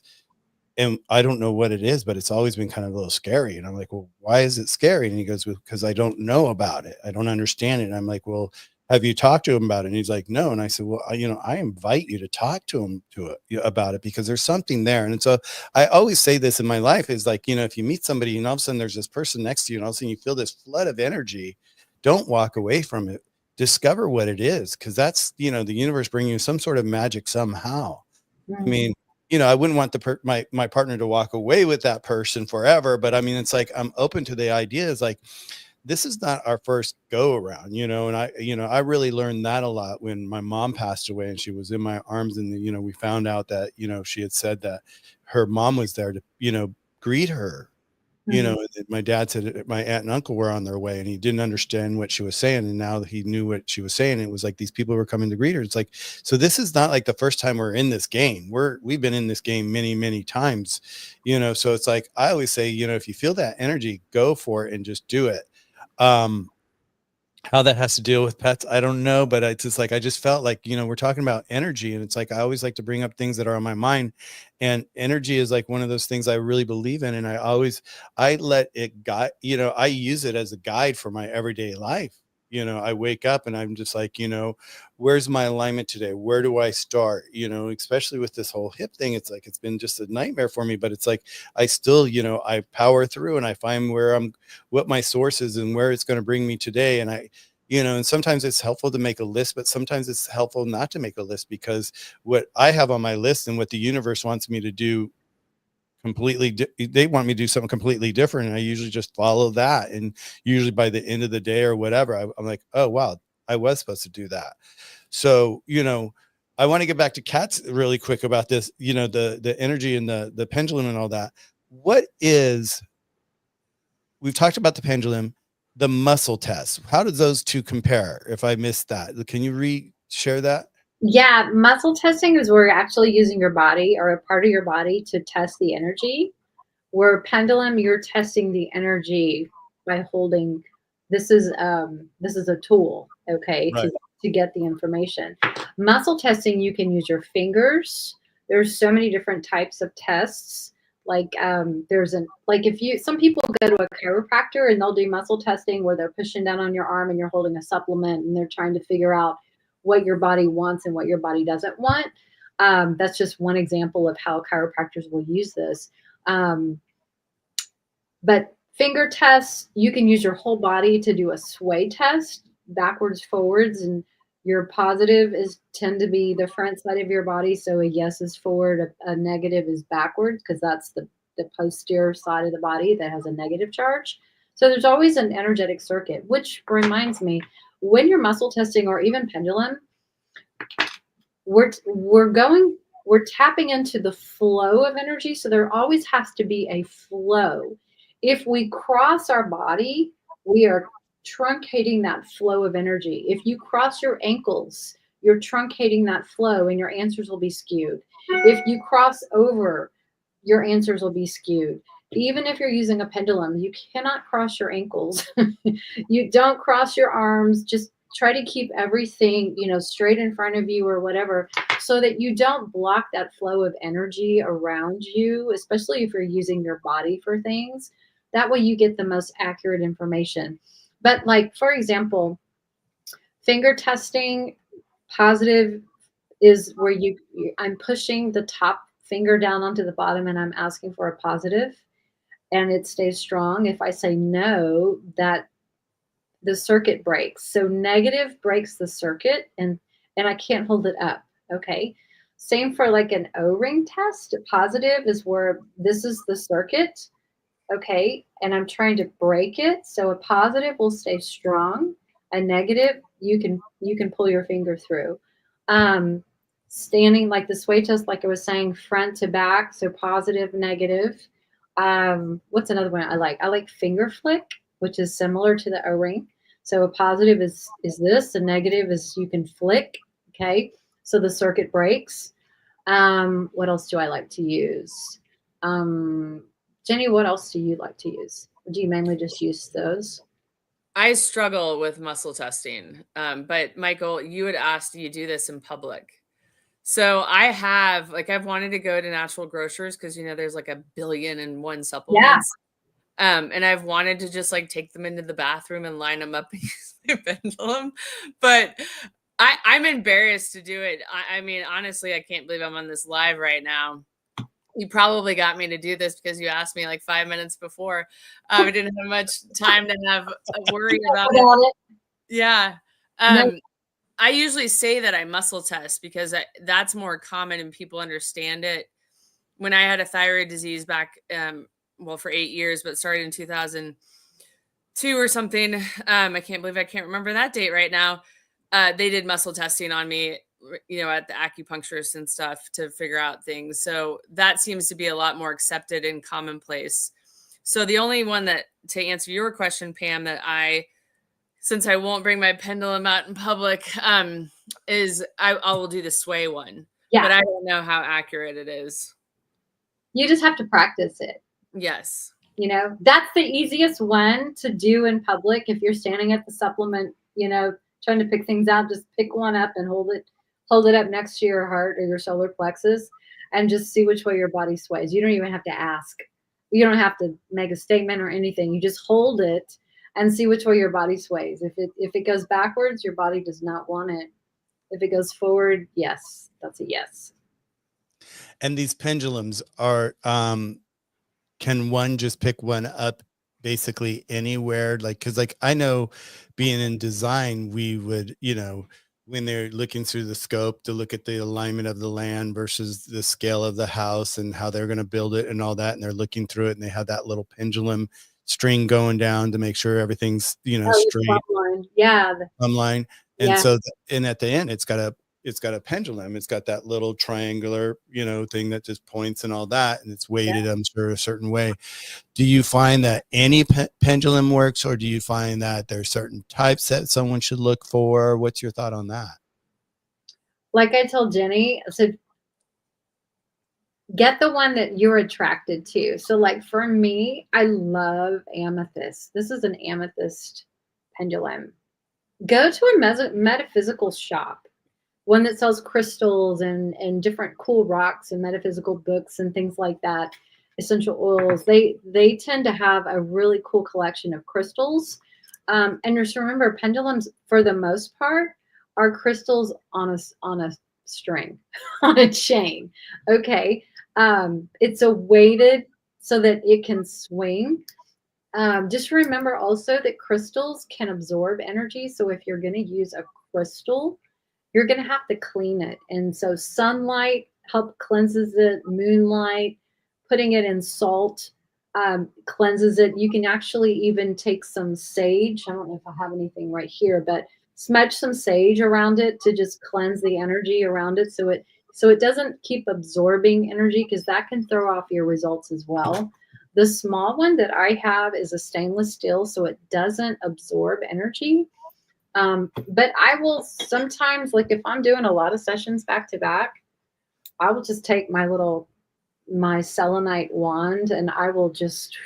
And I don't know what it is, but it's always been kind of a little scary. And I'm like, well, why is it scary? And he goes, well, because I don't know about it. I don't understand it. And I'm like, well, have you talked to him about it? And he's like, no. And I said, well, I invite you to talk to him about it, because there's something there. And so I always say this in my life is like, if you meet somebody and all of a sudden there's this person next to you and all of a sudden you feel this flood of energy, don't walk away from it. Discover what it is. Cause that's, the universe bringing you some sort of magic somehow. I mean, I wouldn't want my partner to walk away with that person forever, but I mean, it's like, I'm open to the idea. Is like, this is not our first go around, and I really learned that a lot when my mom passed away and she was in my arms, and we found out that, she had said that her mom was there to, greet her. My dad said my aunt and uncle were on their way and he didn't understand what she was saying. And now that he knew what she was saying, it was like these people were coming to greet her. It's like, so this is not like the first time we're in this game. We've been in this game many, many times, so it's like, I always say, if you feel that energy, go for it and just do it. How that has to deal with pets, I don't know, but it's just like, I just felt like, we're talking about energy, and it's like, I always like to bring up things that are on my mind, and energy is like one of those things I really believe in. And I let it guide, I use it as a guide for my everyday life. I wake up and I'm just like, where's my alignment today? Where do I start? Especially with this whole hip thing, it's like, it's been just a nightmare for me, but it's like, I still, I power through and I find what my source is and where it's going to bring me today. And and sometimes it's helpful to make a list, but sometimes it's helpful not to make a list, because what I have on my list and what the universe wants me to do they want me to do something completely different, and I usually just follow that. And usually by the end of the day or whatever, I'm like, oh wow, I was supposed to do that. So I want to get back to cats really quick about this, the energy and the pendulum and all that. We've talked about the pendulum, the muscle test. How do those two compare? If I missed that, can you share that? Yeah, muscle testing is where you're actually using your body or a part of your body to test the energy. Where pendulum, you're testing the energy by holding. This is a tool, okay, Right. to get the information. Muscle testing, you can use your fingers. There's so many different types of tests. Like some people go to a chiropractor and they'll do muscle testing where they're pushing down on your arm and you're holding a supplement and they're trying to figure out what your body wants and what your body doesn't want. That's just one example of how chiropractors will use this. But finger tests, you can use your whole body to do a sway test, backwards, forwards, and your positive tend to be the front side of your body. So a yes is forward, a negative is backwards, because that's the posterior side of the body that has a negative charge. So there's always an energetic circuit, which reminds me, when you're muscle testing or even pendulum, we're tapping into the flow of energy. So there always has to be a flow. If we cross our body, we are truncating that flow of energy. If you cross your ankles, you're truncating that flow and your answers will be skewed. If you cross over, your answers will be skewed. Even if you're using a pendulum, you cannot cross your ankles. You don't cross your arms. Just try to keep everything, straight in front of you or whatever, so that you don't block that flow of energy around you, especially if you're using your body for things. That way you get the most accurate information. But like, for example, finger testing, positive is where I'm pushing the top finger down onto the bottom and I'm asking for a positive and it stays strong. If I say no, that the circuit breaks. So negative breaks the circuit and I can't hold it up. Okay. Same for like an O-ring test. Positive is where this is the circuit. Okay. And I'm trying to break it. So a positive will stay strong. A negative, you can pull your finger through. Standing like the sway test, like I was saying, front to back. So positive, negative. What's another one I like? I like finger flick, which is similar to the O-ring. So a positive is this, a negative is you can flick, okay? so the circuit breaks. What else do I like to use? Jenny, what else do you like to use? Or do you mainly just use those? I struggle with muscle testing. But Michael, you had asked, do you do this in public? So I've wanted to go to natural grocers because, there's like 1,000,000,001 supplements. And I've wanted to just like take them into the bathroom and line them up and use my pendulum. But I'm embarrassed to do it. I mean, honestly, I can't believe I'm on this live right now. You probably got me to do this because you asked me like 5 minutes before. I didn't have much time to have a worry about it. Yeah. No. I usually say that I muscle test because that's more common and people understand it. When I had a thyroid disease back, for 8 years, but started in 2002 or something. I can't believe I can't remember that date right now. They did muscle testing on me, at the acupuncturist and stuff to figure out things. So that seems to be a lot more accepted and commonplace. So the only one that, to answer your question, Pam, that since I won't bring my pendulum out in public, is I will do the sway one. Yeah. But I don't know how accurate it is. You just have to practice it. Yes. That's the easiest one to do in public. If you're standing at the supplement, trying to pick things out, just pick one up and hold it up next to your heart or your solar plexus and just see which way your body sways. You don't even have to ask. You don't have to make a statement or anything. You just hold it and see which way your body sways. If it goes backwards, your body does not want it. If it goes forward, yes, that's a yes. And these pendulums are, can one just pick one up basically anywhere? Cause I know being in design, we would, when they're looking through the scope to look at the alignment of the land versus the scale of the house and how they're going to build it and all that. And they're looking through it and they have that little pendulum string going down to make sure everything's, straight. Yeah. Plumb line. And so, and at the end, it's got a pendulum. It's got that little triangular, thing that just points and all that. And it's weighted, I'm sure, a certain way. Do you find that any pendulum works, or do you find that there's certain types that someone should look for? What's your thought on that? Like I told Jenny, so get the one that you're attracted to. So like for me, I love amethyst. This is an amethyst pendulum. Go to a metaphysical shop, one that sells crystals and different cool rocks and metaphysical books and things like that, essential oils. They tend to have a really cool collection of crystals. And just remember, pendulums, for the most part, are crystals on a string, on a chain. Okay. It's a weighted so that it can swing. Just remember also that crystals can absorb energy. So if you're going to use a crystal, you're going to have to clean it. And so sunlight cleanses it, moonlight, putting it in salt cleanses it. You can actually even take some sage. I don't know if I have anything right here, but smudge some sage around it to just cleanse the energy around it so it doesn't keep absorbing energy, because that can throw off your results as well. The small one that I have is a stainless steel, so it doesn't absorb energy. But I will sometimes, like if I'm doing a lot of sessions back to back, I will just take my selenite wand and I will just,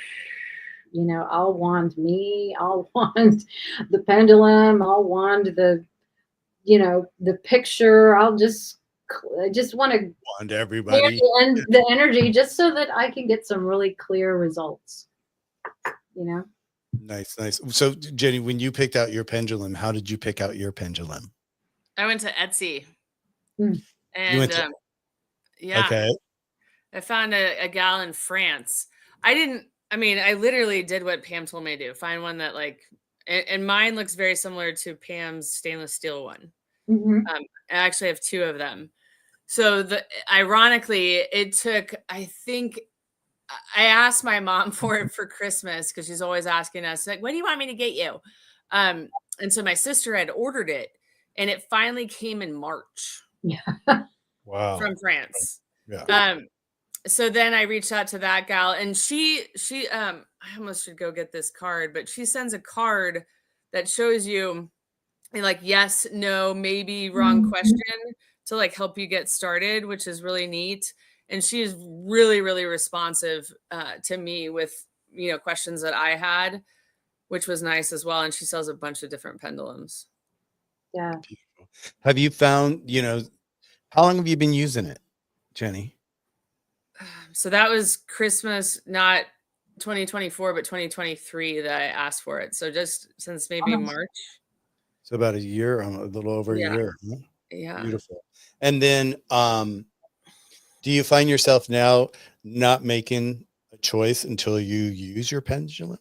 I'll wand me, I'll wand the pendulum, I'll wand the picture. I just want to wand everybody and the energy just so that I can get some really clear results, Nice. So Jenny, when you picked out your pendulum, how did you pick out your pendulum? I went to Etsy. And yeah. Okay. I found a gal in France. I literally did what Pam told me to do. Find one that and mine looks very similar to Pam's stainless steel one. Mm-hmm. I actually have two of them. So ironically, it took, I asked my mom for it for Christmas because she's always asking us, like, what do you want me to get you? And so my sister had ordered it and it finally came in March. Yeah. Wow. From France. Yeah. So then I reached out to that gal and she I almost should go get this card, but she sends a card that shows you like yes, no, maybe, wrong question to like help you get started, which is really neat. And she is really, really responsive to me with, you know, questions that I had, which was nice as well. And she sells a bunch of different pendulums. Yeah. Beautiful. Have you found, you know, how long have you been using it, Jenny? So that was Christmas, not 2024, but 2023 that I asked for it. So just since maybe March. So about a year, a little over a year. Huh? Yeah. Beautiful. And then, do you find yourself now not making a choice until you use your pendulum?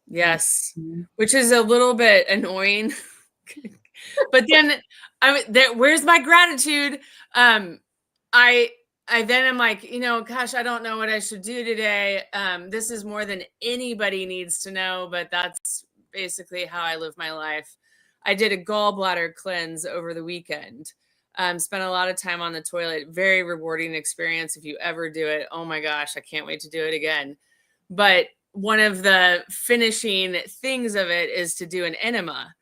Yes. Which is a little bit annoying. But then where's my gratitude? I then am like, you know, gosh, I don't know what I should do today. This is more than anybody needs to know, but that's basically how I live my life. I did a gallbladder cleanse over the weekend. Spent a lot of time on the toilet. Very rewarding experience. If you ever do it, oh my gosh, I can't wait to do it again. But one of the finishing things of it is to do an enema.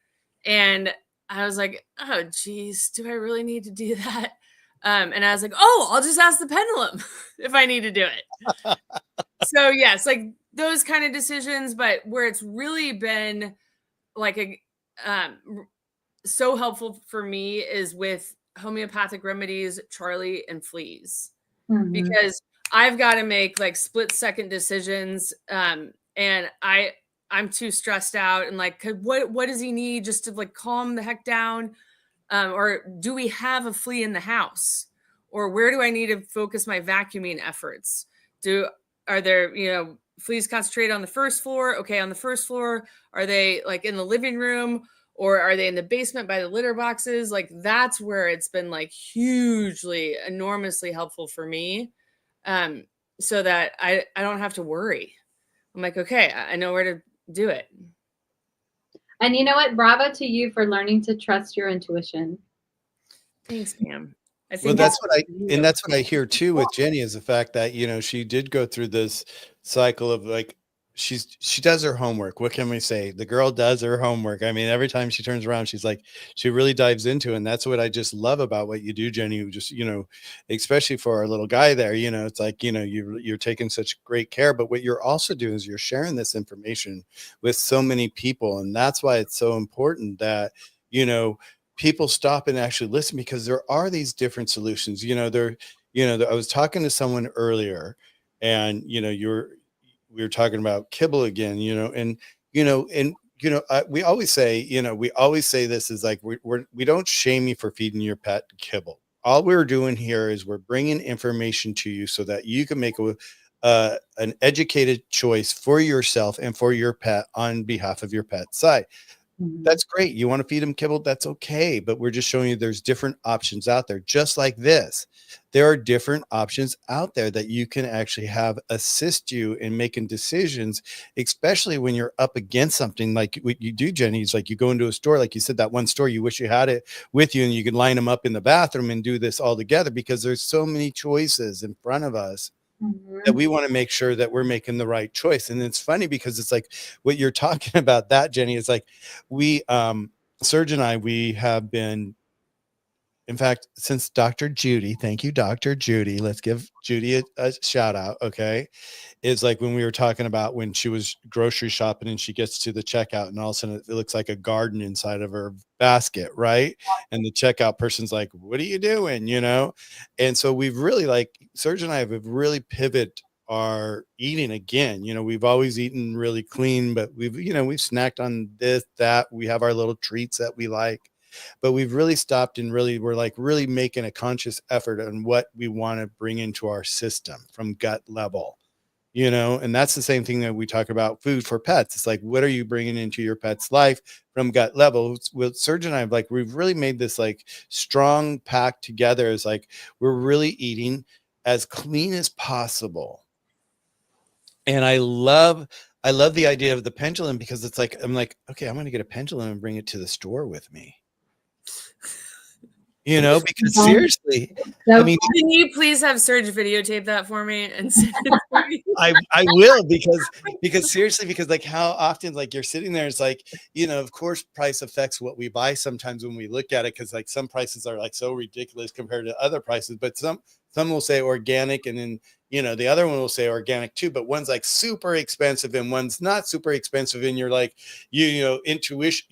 And I was like, oh, geez, do I really need to do that? And I was like, oh, I'll just ask the pendulum if I need to do it. So yes, like those kind of decisions, but where it's really been like so helpful for me is with homeopathic remedies, Charlie, and fleas, because I've got to make like split-second decisions, and I'm too stressed out and like, what does he need just to like calm the heck down? Or do we have a flea in the house? Or where do I need to focus my vacuuming efforts? Are there, you know, fleas concentrated on the first floor? Okay, on the first floor. Are they like in the living room? Or are they in the basement by the litter boxes? Like that's where it's been like hugely, enormously helpful for me. So that I don't have to worry. I'm like, okay, I know where to do it. And you know what? Bravo to you for learning to trust your intuition. Thanks, Pam. I Well, think that's what I hear too with Jenny is the fact that, you know, she did go through this cycle of like, she does her homework. What can we say? The girl does her homework. I mean, every time she turns around, she's like, she really dives into it. And that's what I just love about what you do, Jenny. You just, you know, especially for our little guy there, you know, it's like, you know, you're taking such great care, but what you're also doing is you're sharing this information with so many people. And that's why it's so important that, you know, people stop and actually listen, because there are these different solutions. You know, I was talking to someone earlier, and you know, we were talking about kibble again, you know, and we always say, you know, we always say this is like, we don't shame you for feeding your pet kibble. All we're doing here is we're bringing information to you so that you can make an educated choice for yourself and for your pet on behalf of your pet's side. That's great. You want to feed them kibble, that's okay. But we're just showing you there's different options out there. Just like this, there are different options out there that you can actually have assist you in making decisions, especially when you're up against something like what you do, Jenny. It's like you go into a store, like you said, that one store, you wish you had it with you and you could line them up in the bathroom and do this all together, because there's so many choices in front of us. That we want to make sure that we're making the right choice. And it's funny because it's like what you're talking about, that Jenny, is like Serge and I, we have been, in fact, since Dr. Judy, thank you, Dr. Judy. Let's give Judy a shout out. Okay. Is like when we were talking about when she was grocery shopping and she gets to the checkout and all of a sudden it looks like a garden inside of her basket, right? And the checkout person's like, what are you doing? You know? And so we've really, like, Serge and I have really pivoted our eating again. You know, we've always eaten really clean, but we've snacked on this, that. We have our little treats that we like, but we've really stopped and we're like really making a conscious effort on what we want to bring into our system from gut level. You know, and that's the same thing that we talk about food for pets. It's like, what are you bringing into your pet's life from gut level? With Serge and I, like, we've really made this like strong pact together. Is like, we're really eating as clean as possible. And I love the idea of the pendulum, because it's like, I'm like, okay, I'm going to get a pendulum and bring it to the store with me. you know, because Um, seriously, so I mean, Can you please have Serge videotape that for me and send it to me? I will, because seriously, because like how often like you're sitting there, it's like, you know, of course price affects what we buy sometimes when we look at it, because like some prices are like so ridiculous compared to other prices, but some will say organic, and then, you know, the other one will say organic too, but one's like super expensive and one's not super expensive, and you're like, you know, intuition,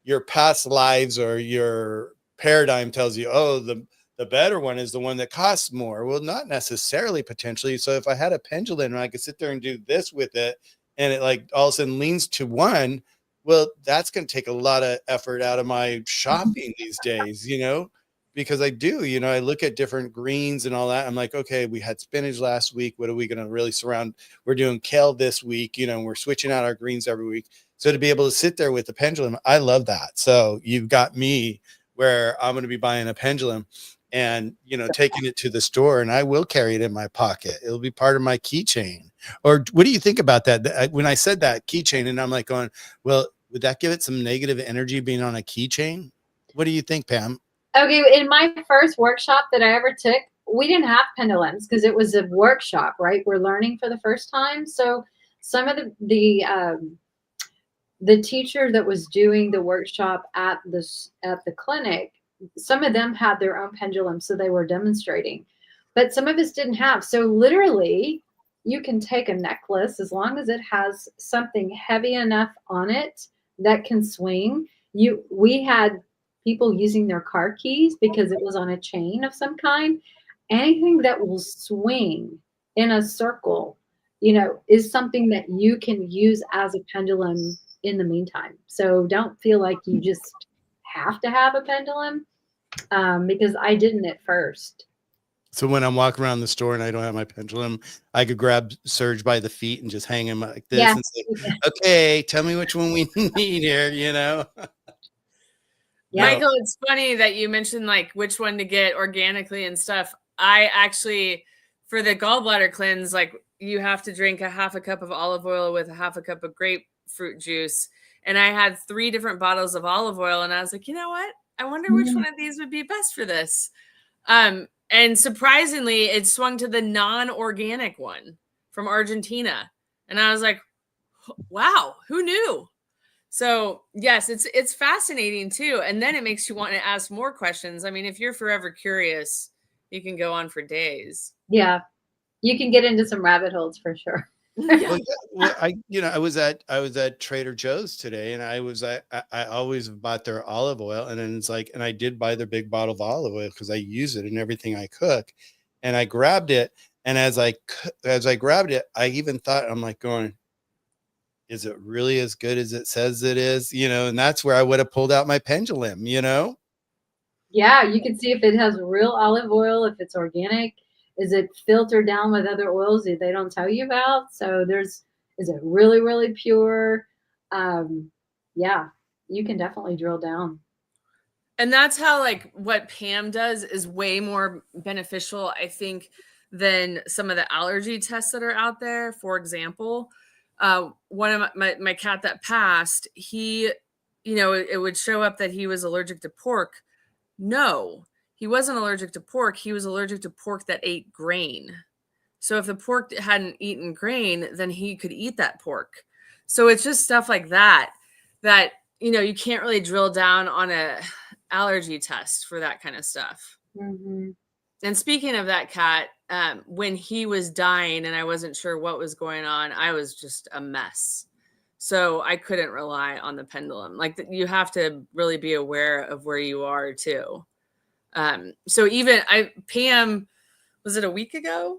your past lives or your paradigm tells you, oh, the better one is the one that costs more. Well, not necessarily, potentially. So if I had a pendulum and I could sit there and do this with it, and it like all of a sudden leans to one, well, that's going to take a lot of effort out of my shopping these days, you know, because I do, you know, I look at different greens and all that. I'm like, okay, we had spinach last week. What are we going to really surround? We're doing kale this week, you know, we're switching out our greens every week. So to be able to sit there with the pendulum, I love that. So you've got me where I'm going to be buying a pendulum and, you know, taking it to the store, and I will carry it in my pocket. It'll be part of my keychain. Or what do you think about that? When I said that keychain, and I'm like going, well, would that give it some negative energy being on a keychain? What do you think, Pam? okay, in my first workshop that I ever took, we didn't have pendulums because it was a workshop, right? We're learning for the first time. So some of the teacher that was doing the workshop at the clinic, some of them had their own pendulum, so they were demonstrating, but some of us didn't have. So literally, you can take a necklace as long as it has something heavy enough on it that can swing. We had people using their car keys because it was on a chain of some kind. Anything that will swing in a circle, you know, is something that you can use as a pendulum in the meantime. So don't feel like you just have to have a pendulum, because I didn't at first. So when I'm walking around the store and I don't have my pendulum, I could grab Serge by the feet and just hang him like this Yeah. and say, okay, tell me which one we need here, you know? Yeah. Michael, it's funny that you mentioned like which one to get organically and stuff. I actually, for the gallbladder cleanse, like you have to drink a half a cup of olive oil with a half a cup of grapefruit juice. And I had 3 different bottles of olive oil, and I was like, you know what? I wonder which one of these would be best for this. And surprisingly, it swung to the non-organic one from Argentina. And I was like, wow, who knew? So yes, it's fascinating too. And then it makes you want to ask more questions. I mean, if you're forever curious, you can go on for days. Yeah. You can get into some rabbit holes for sure. Well, I was at Trader Joe's today, and I always bought their olive oil, and then it's like, and I did buy their big bottle of olive oil because I use it in everything I cook, and I grabbed it, and as I grabbed it, I even thought, I'm like going, is it really as good as it says it is? You know, and that's where I would have pulled out my pendulum, you know? Yeah, you can see if it has real olive oil, if it's organic. Is it filtered down with other oils that they don't tell you about? So is it really, really pure? Yeah, you can definitely drill down. And that's how like what Pam does is way more beneficial, I think, than some of the allergy tests that are out there. For example, one of my cat that passed, he, you know, it would show up that he was allergic to pork. No, he wasn't allergic to pork. He was allergic to pork that ate grain. So if the pork hadn't eaten grain, then he could eat that pork. So it's just stuff like that, you know, you can't really drill down on a allergy test for that kind of stuff. Mm-hmm. And speaking of that cat, when he was dying and I wasn't sure what was going on, I was just a mess. So I couldn't rely on the pendulum. Like you have to really be aware of where you are too. So even Pam, was it a week ago?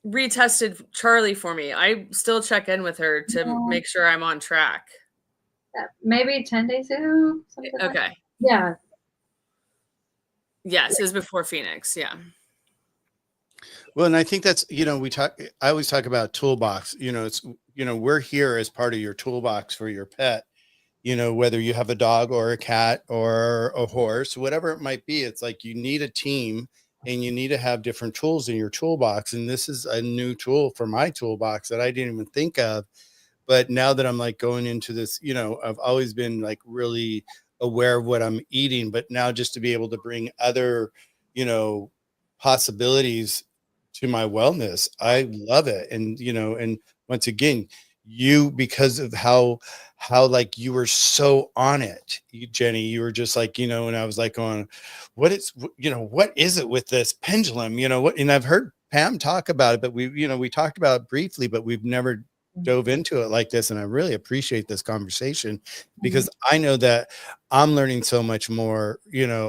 Retested Charlie for me. I still check in with her to make sure I'm on track. Maybe 10 days ago. Okay. Like yeah. Yes, it was before Phoenix. Yeah. Well, and I think that's, you know, I always talk about toolbox, you know, it's, you know, we're here as part of your toolbox for your pet, you know, whether you have a dog or a cat or a horse, whatever it might be. It's like you need a team and you need to have different tools in your toolbox. And this is a new tool for my toolbox that I didn't even think of. But now that I'm like going into this, you know, I've always been like really aware of what I'm eating, but now just to be able to bring other, possibilities to my wellness, I love it. And, and once again, because of how like you were so on it, Jenny, you were just like, and I was like going, what is it with this pendulum, and I've heard Pam talk about it, but we talked about it briefly, but we've never dove into it like this. And I really appreciate this conversation, because I know that I'm learning so much more,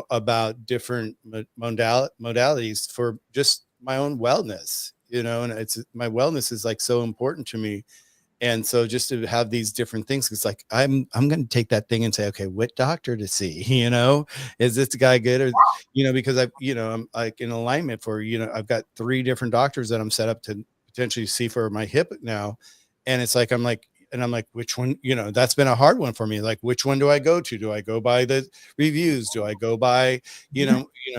about different modalities for just my own wellness, and my wellness is like so important to me. And so just to have these different things, it's like I'm going to take that thing and say, okay, what doctor to see? Is this guy good? Or because I'm like in alignment for I've got 3 different doctors that I'm set up to potentially see for my hip now, and it's like I'm like, which one? That's been a hard one for me. Like, which one do I go to? Do I go by the reviews? Do I go by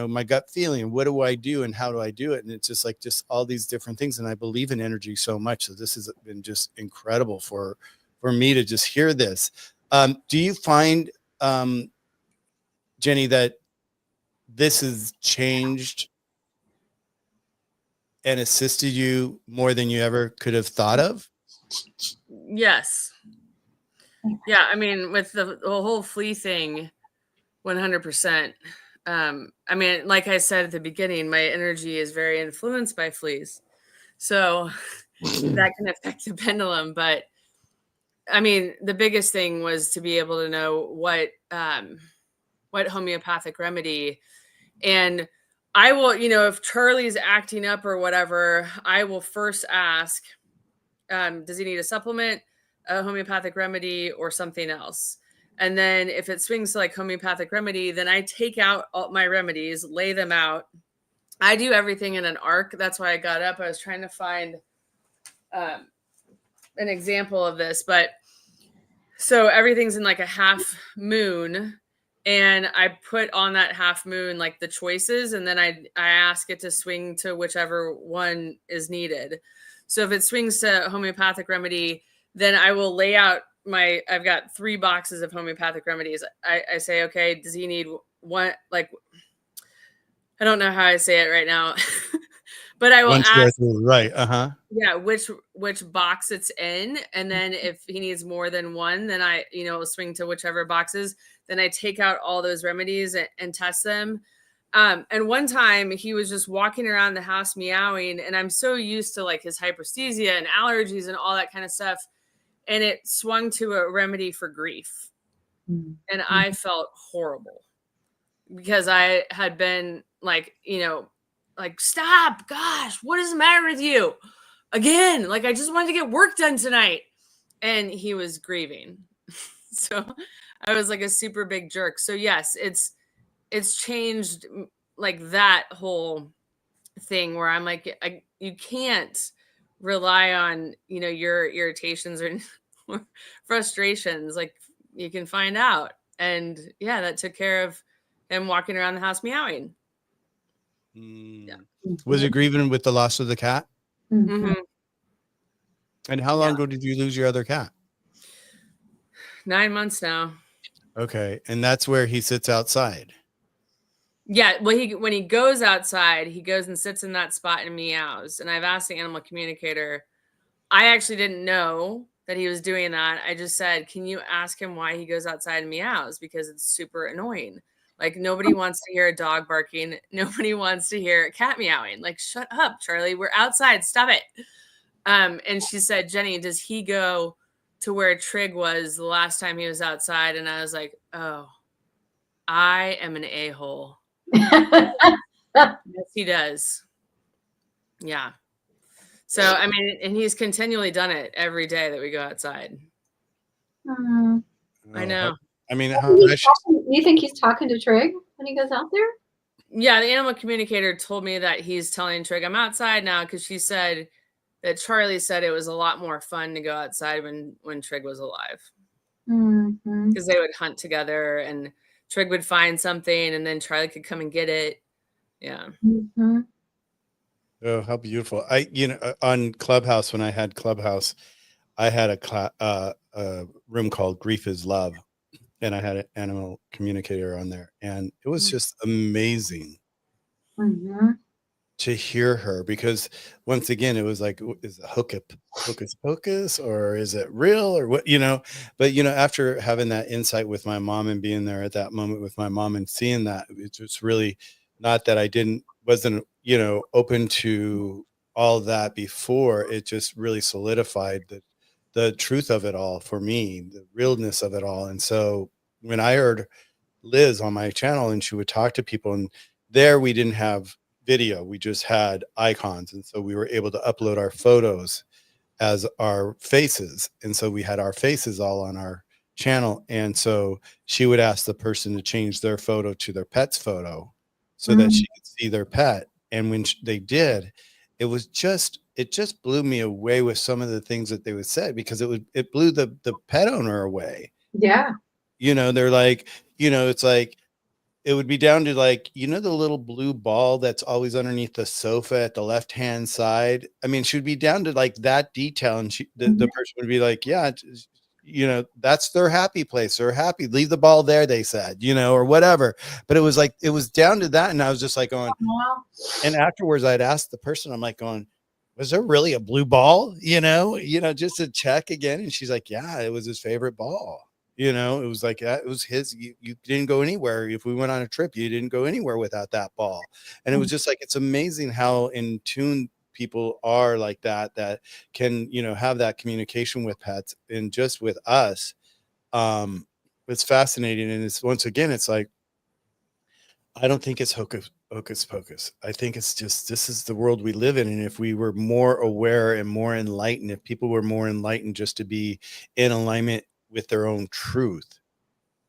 my gut feeling? What do I do and how do I do it? And it's just like all these different things. And I believe in energy so much. So this has been just incredible for me to just hear this. Do you find, Jenny, that this has changed and assisted you more than you ever could have thought of? Yes. Yeah, I mean, with the whole flea thing, 100%. I mean, like I said at the beginning, my energy is very influenced by fleas. So that can affect the pendulum. But I mean, the biggest thing was to be able to know what homeopathic remedy. And I will, if Charlie's acting up or whatever, I will first ask, does he need a supplement, a homeopathic remedy, or something else? And then if it swings to like homeopathic remedy, then I take out all my remedies, lay them out. I do everything in an arc. That's why I got up. I was trying to find an example of this, but so everything's in like a half moon, and I put on that half moon like the choices, and then I ask it to swing to whichever one is needed. So if it swings to homeopathic remedy, then I will lay out I've got 3 boxes of homeopathic remedies. I say, okay, does he need one? Like, I don't know how I say it right now, but I will ask, right. Yeah, which box it's in. And then if he needs more than one, then I, will swing to whichever boxes. Then I take out all those remedies and test them. And one time he was just walking around the house meowing, and I'm so used to like his hyperesthesia and allergies and all that kind of stuff. And it swung to a remedy for grief. And I felt horrible because I had been like, like, stop, gosh, what is the matter with you? Again, like I just wanted to get work done tonight. And he was grieving. So I was like a super big jerk. So yes, it's changed like that whole thing where I'm like, you can't rely on, your irritations or frustrations. Like you can find out. And yeah, that took care of him walking around the house meowing. Yeah. Was it grieving with the loss of the cat? Mm-hmm. And how long ago did you lose your other cat? 9 months now. Okay. And that's where he sits outside. Yeah. Well, when he goes outside, he goes and sits in that spot and meows. And I've asked the animal communicator. I actually didn't know that he was doing that. I just said, can you ask him why he goes outside and meows? Because it's super annoying. Like nobody wants to hear a dog barking. Nobody wants to hear a cat meowing. Like, shut up, Charlie. We're outside. Stop it. And she said, Jenny, does he go to where Trig was the last time he was outside? And I was like, oh, I am an a-hole. Yes, he does. Yeah. So, I mean, and he's continually done it every day that we go outside. I know. I mean, you think he's talking to Trig when he goes out there? Yeah, the animal communicator told me that he's telling Trig, I'm outside now, because she said that Charlie said it was a lot more fun to go outside when Trig was alive. Because they would hunt together and Trig would find something and then Charlie could come and get it. Yeah. Oh, how beautiful. On Clubhouse, when I had Clubhouse, I had a room called Grief is Love. and I had an animal communicator on there, and it was Mm. just amazing Mm-hmm. to hear her, because once again it was like, is it hocus pocus, or is it real, or what, but after having that insight with my mom and being there at that moment with my mom and seeing that, it's just really, not that I wasn't open to all that before, it just really solidified the truth of it all for me, the realness of it all. And so when I heard Liz on my channel and she would talk to people, and there we didn't have video, we just had icons, and so we were able to upload our photos as our faces, and so we had our faces all on our channel. And so she would ask the person to change their photo to their pet's photo so that Mm. she could see their pet. And when they did, it just blew me away with some of the things that they would say, because it blew the pet owner away. Yeah. They're like, it's like, it would be down to like, the little blue ball that's always underneath the sofa at the left hand side. I mean, she would be down to like that detail, and the Mhm. person would be like, yeah, that's their happy place. They're happy. Leave the ball there, they said, or whatever. But it was like, it was down to that. And I was just like going, Well, and afterwards I'd ask the person, I'm like going, was there really a blue ball? Just to check again. And she's like, yeah, it was his favorite ball. It was like, it was his, you didn't go anywhere. If we went on a trip, you didn't go anywhere without that ball. And it was just like, it's amazing how in tune people are like that can, have that communication with pets and just with us. It's fascinating. And it's, once again, it's like, I don't think it's hocus pocus. I think it's just, this is the world we live in. And if we were more aware and more enlightened, if people were more enlightened just to be in alignment with their own truth,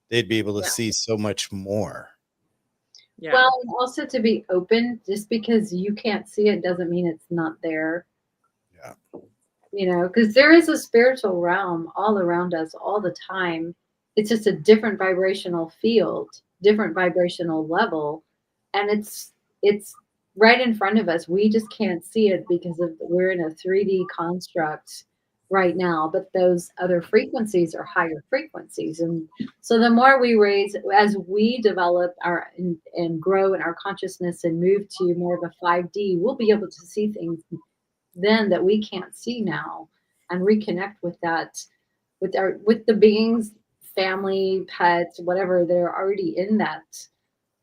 they'd be able to yeah. see so much more. Yeah. Well, and also to be open, just because you can't see it doesn't mean it's not there. Yeah. Because there is a spiritual realm all around us all the time. It's just a different vibrational field, different vibrational level, and it's right in front of us. We just can't see it because we're in a 3D construct right now, but those other frequencies are higher frequencies. And so the more we raise, as we develop and grow in our consciousness and move to more of a 5D, we'll be able to see things then that we can't see now, and reconnect with that, with the beings, family, pets, whatever, they're already in that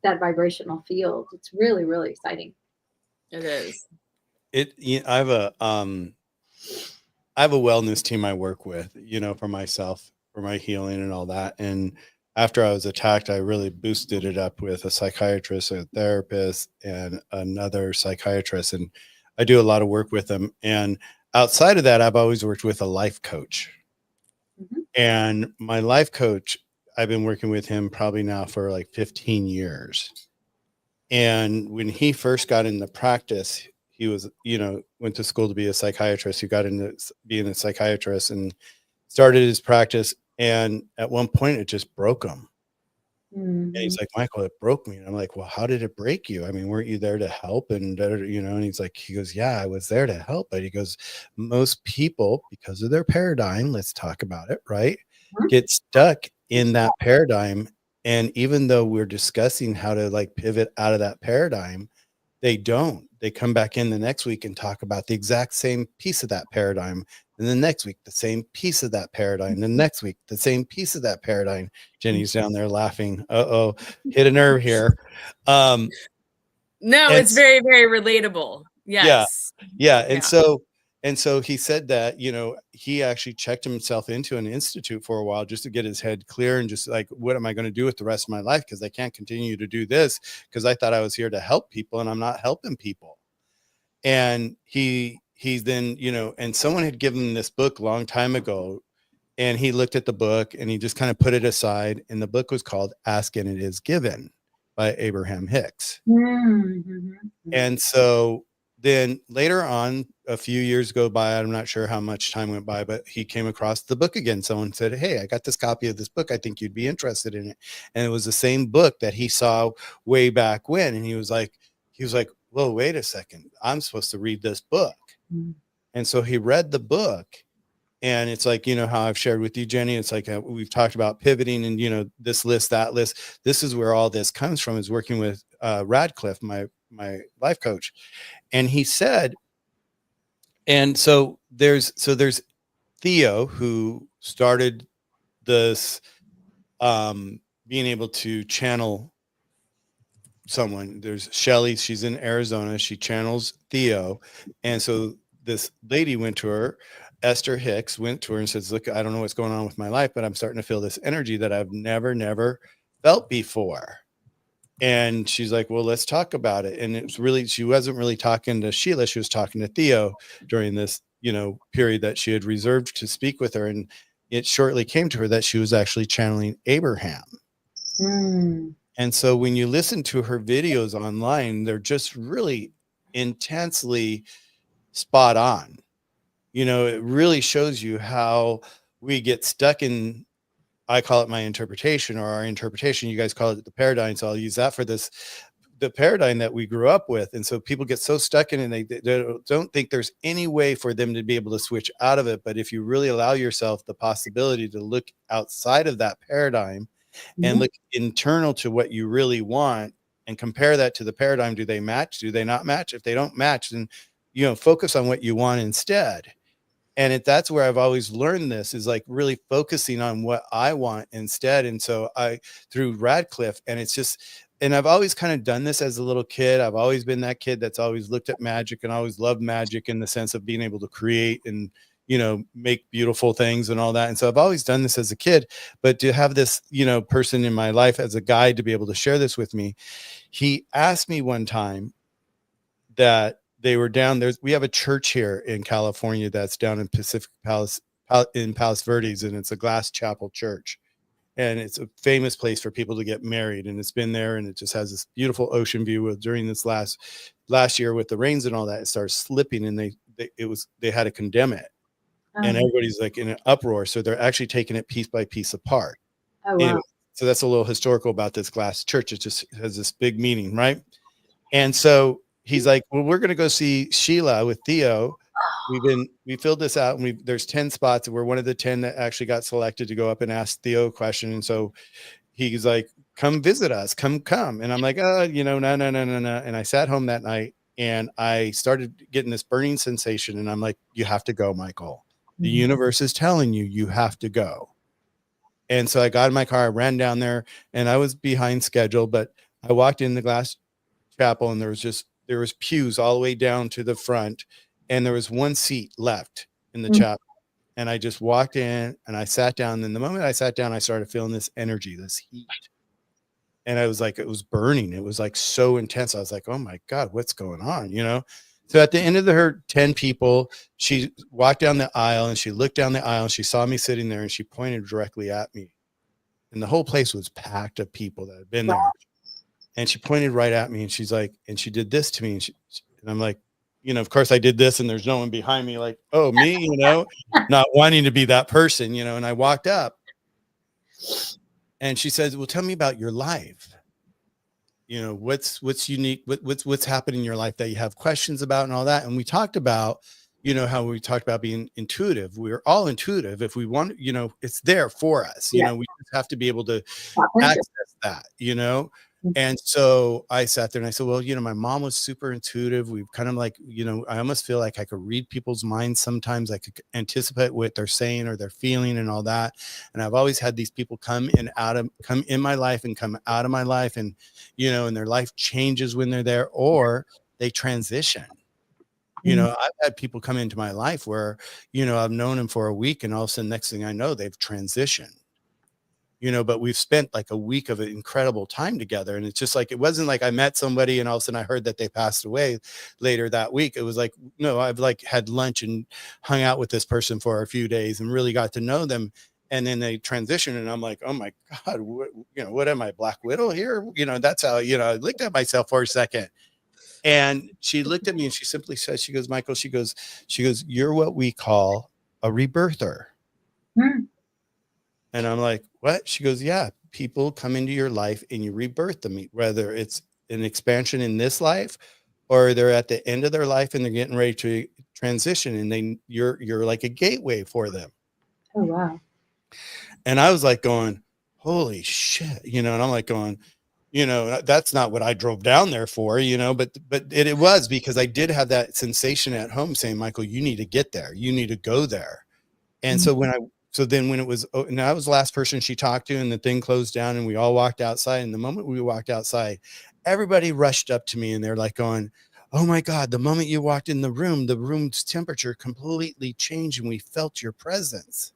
vibrational field. It's really, really exciting. It is. I have a wellness team I work with, for myself, for my healing and all that. And after I was attacked, I really boosted it up with a psychiatrist, a therapist, and another psychiatrist. And I do a lot of work with them. And outside of that, I've always worked with a life coach. Mhm. And my life coach, I've been working with him probably now for like 15 years. And when he first got into practice, he was, went to school to be a psychiatrist. He got into being a psychiatrist and started his practice. And at one point, it just broke him. And Mhm. he's like, Michael, it broke me. And I'm like, well, how did it break you? I mean, weren't you there to help? And, and he's like, he goes, yeah, I was there to help. But he goes, most people, because of their paradigm, let's talk about it, right, get stuck in that paradigm. And even though we're discussing how to like pivot out of that paradigm, they don't. They come back in the next week and talk about the exact same piece of that paradigm. And the next week, the same piece of that paradigm. The next week, the same piece of that paradigm. Jenny's down there laughing. Uh-oh, hit a nerve here. No, it's very, very relatable. Yes. Yeah. And so he said that, he actually checked himself into an institute for a while just to get his head clear and just like, what am I going to do with the rest of my life? Because I can't continue to do this, because I thought I was here to help people and I'm not helping people. And he's then, and someone had given him this book a long time ago, and he looked at the book and he just kind of put it aside. And the book was called Ask and It Is Given by Abraham Hicks. Mhm. And so then later on, a few years go by, I'm not sure how much time went by, but he came across the book again. Someone said, hey, I got this copy of this book. I think you'd be interested in it. And it was the same book that he saw way back when. And he was like, whoa, wait a second. I'm supposed to read this book. Mhm. And so he read the book, And it's like, how I've shared with you, Jenny, it's like we've talked about pivoting and, this list, that list. This is where all this comes from, is working with Radcliffe, my life coach. And he said, and so there's Theo, who started this being able to channel someone. There's Shelly, she's in Arizona, she channels Theo. And so this lady went to her, Esther Hicks went to her and says, look, I don't know what's going on with my life, but I'm starting to feel this energy that I've never felt before. And she's like, well, let's talk about it. And it's really, she wasn't really talking to Sheila, she was talking to Theo during this period that she had reserved to speak with her. And it shortly came to her that she was actually channeling Abraham. And so when you listen to her videos online, they're just really intensely spot on. It really shows you how we get stuck in, I call it my interpretation, or our interpretation. You guys call it the paradigm. So I'll use that for this, the paradigm that we grew up with. And so people get so stuck in it, and they don't think there's any way for them to be able to switch out of it. But if you really allow yourself the possibility to look outside of that paradigm and look internal to what you really want and compare that to the paradigm, do they match? Do they not match? If they don't match, then, focus on what you want instead. And that's where I've always learned this, is like really focusing on what I want instead. And so through Radcliffe, and it's just, and I've always kind of done this as a little kid. I've always been that kid that's always looked at magic and always loved magic in the sense of being able to create and, make beautiful things and all that. And so I've always done this as a kid, but to have this, person in my life as a guide to be able to share this with me, he asked me one time that they were down there. We have a church here in California that's down in Pacific Palace, in Palos Verdes, and it's a glass chapel church. And it's a famous place for people to get married. And it's been there, and it just has this beautiful ocean view. During this last year with the rains and all that, it started slipping, and they had to condemn it. And everybody's like in an uproar. So they're actually taking it piece by piece apart. Oh, wow. Anyway, so that's a little historical about this glass church. It just has this big meaning, right? And so he's like, well, we're going to go see Sheila with Theo. We filled this out, and there's 10 spots. We're one of the 10 that actually got selected to go up and ask Theo a question. And so he's like, come visit us, come. And I'm like, no. And I sat home that night, and I started getting this burning sensation. And I'm like, you have to go, Michael. The universe is telling you, you have to go. And so I got in my car, I ran down there, and I was behind schedule, but I walked in the glass chapel, and there was pews all the way down to the front, and there was one seat left in the chapel. And I just walked in, and I sat down. And the moment I sat down, I started feeling this energy, this heat. And I was like, it was burning. It was like so intense. I was like, oh my God, what's going on? So at the end of her 10 people, she walked down the aisle, and she looked down the aisle, and she saw me sitting there, and she pointed directly at me. And the whole place was packed of people that had been there. And she pointed right at me, and she's like, and she did this to me. And I'm like, of course I did this, and there's no one behind me, like, oh, me, not wanting to be that person, and I walked up, and she says, well, tell me about your life. What's unique, what's happened in your life that you have questions about and all that. And we talked about, how we talked about being intuitive. We're all intuitive. If we want, it's there for us. We just have to be able to access that, And so I sat there and I said, well, my mom was super intuitive. We've kind of like, I almost feel like I could read people's minds. Sometimes I could anticipate what they're saying or they're feeling and all that. And I've always had these people come in my life and come out of my life, and, and their life changes when they're there, or they transition. I've had people come into my life where, I've known them for a week, and all of a sudden, next thing I know, they've transitioned. But we've spent like a week of incredible time together. And it's just like, it wasn't like I met somebody and all of a sudden I heard that they passed away later that week. It was like, no, I've like had lunch and hung out with this person for a few days and really got to know them. And then they transition, and I'm like, oh my God, what am I, Black Widow here? That's how, I looked at myself for a second. And she looked at me, and she simply said, she goes, Michael, she goes, you're what we call a rebirther. And I'm like, what? She goes, yeah, people come into your life and you rebirth them, whether it's an expansion in this life or they're at the end of their life and they're getting ready to transition, and you're like a gateway for them. Oh, wow. And I was like going, holy shit, and I'm like going, that's not what I drove down there for, but it was because I did have that sensation at home saying, Michael, you need to get there. You need to go there. And so then when it was, and I was the last person she talked to, and the thing closed down and we all walked outside. And the moment we walked outside, everybody rushed up to me and they're like going, oh my God, the moment you walked in the room's temperature completely changed and we felt your presence.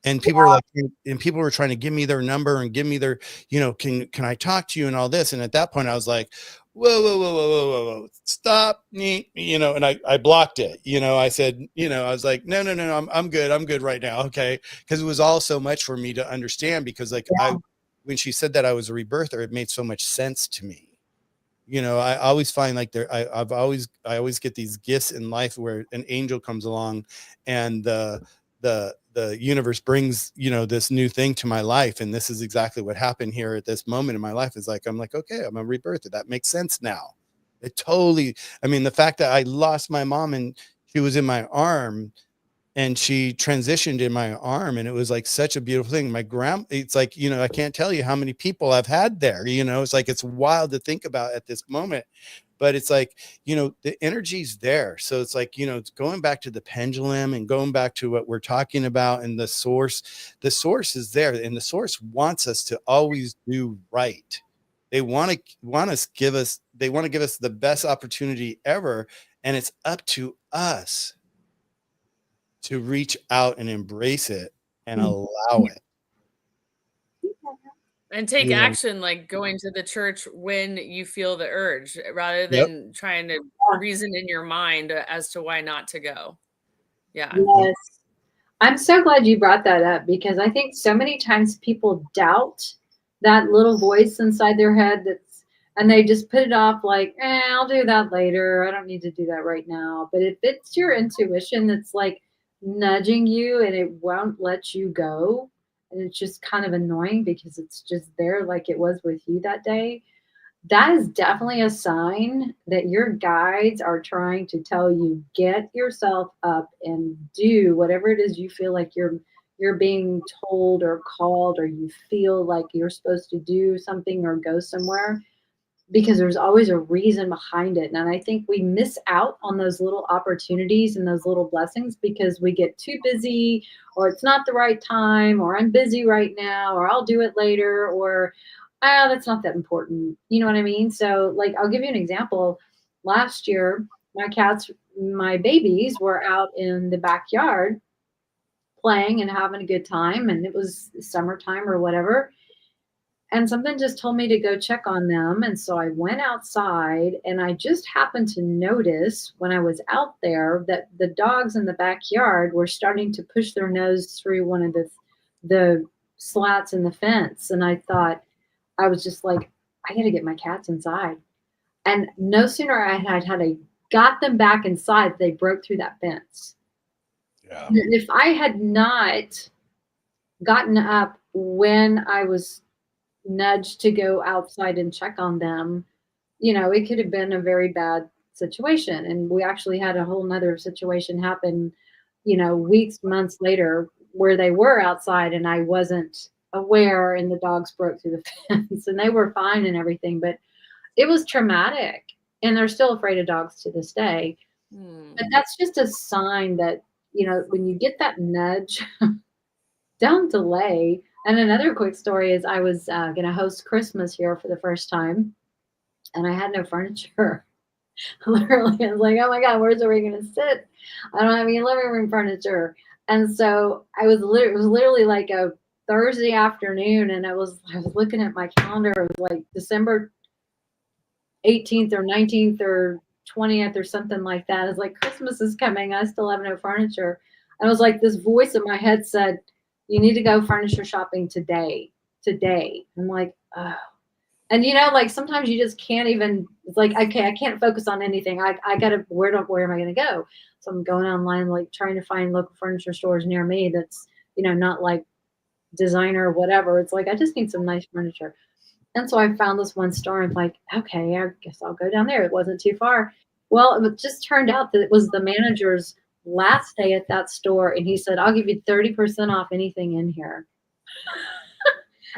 And people were like, and people were trying to give me their number and give me their, can I talk to you and all this? And at that point I was like, whoa, stop me, and I blocked it. I said, I was like, no, I'm good right now. Okay. Cause it was all so much for me to understand, because like when she said that I was a rebirther, it made so much sense to me. I always find like I always get these gifts in life where an angel comes along and the universe brings, this new thing to my life. And this is exactly what happened here at this moment in my life. Is like, I'm like, okay, I'm a rebirther. That makes sense now. It totally, I mean, the fact that I lost my mom and she was in my arm and she transitioned in my arm, and it was like such a beautiful thing. It's like, I can't tell you how many people I've had there, it's like, it's wild to think about at this moment, but it's like, the energy's there. So it's like, it's going back to the pendulum and going back to what we're talking about, and the source is there, and the source wants us to always do right. They want to give us the best opportunity ever. And it's up to us to reach out and embrace it and allow it. And take action, like going to the church when you feel the urge, rather Yep. than trying to reason in your mind as to why not to go. Yeah. Yes. I'm so glad you brought that up, because I think so many times people doubt that little voice inside their head and they just put it off like, I'll do that later. I don't need to do that right now. But if it's your intuition that's like nudging you and it won't let you go, and it's just kind of annoying because it's just there like it was with you that day, that is definitely a sign that your guides are trying to tell you, get yourself up and do whatever it is you feel like you're being told or called, or you feel like you're supposed to do something or go somewhere, because there's always a reason behind it. And I think we miss out on those little opportunities and those little blessings because we get too busy, or it's not the right time, or I'm busy right now, or I'll do it later, or that's not that important. You know what I mean? So like, I'll give you an example. Last year, my babies were out in the backyard playing and having a good time, and it was summertime or whatever. And something just told me to go check on them. And so I went outside, and I just happened to notice when I was out there that the dogs in the backyard were starting to push their nose through one of the slats in the fence. And I thought, I was just like, I got to get my cats inside. And no sooner I had got them back inside, they broke through that fence. Yeah. And if I had not gotten up when I was nudged to go outside and check on them, it could have been a very bad situation. And we actually had a whole nother situation happen, weeks, months later, where they were outside and I wasn't aware, and the dogs broke through the fence, and they were fine and everything, but it was traumatic, and they're still afraid of dogs to this day. But that's just a sign that, when you get that nudge, don't delay. And another quick story is I was going to host Christmas here for the first time, and I had no furniture. Literally, I was like, oh my God, where's we going to sit? I don't have any living room furniture. And so it was literally like a Thursday afternoon, and I was looking at my calendar. It was like December 18th or 19th or 20th or something like that. It's like, Christmas is coming. I still have no furniture. And I was like, this voice in my head said, you need to go furniture shopping today. I'm like, oh. And like sometimes you just can't even, it's like, okay, I can't focus on anything. I gotta, where am I gonna go? So I'm going online, like trying to find local furniture stores near me that's, not like designer or whatever. It's like, I just need some nice furniture. And so I found this one store, and I'm like, okay, I guess I'll go down there. It wasn't too far. Well, it just turned out that it was the manager's last day at that store, and he said, I'll give you 30% off anything in here.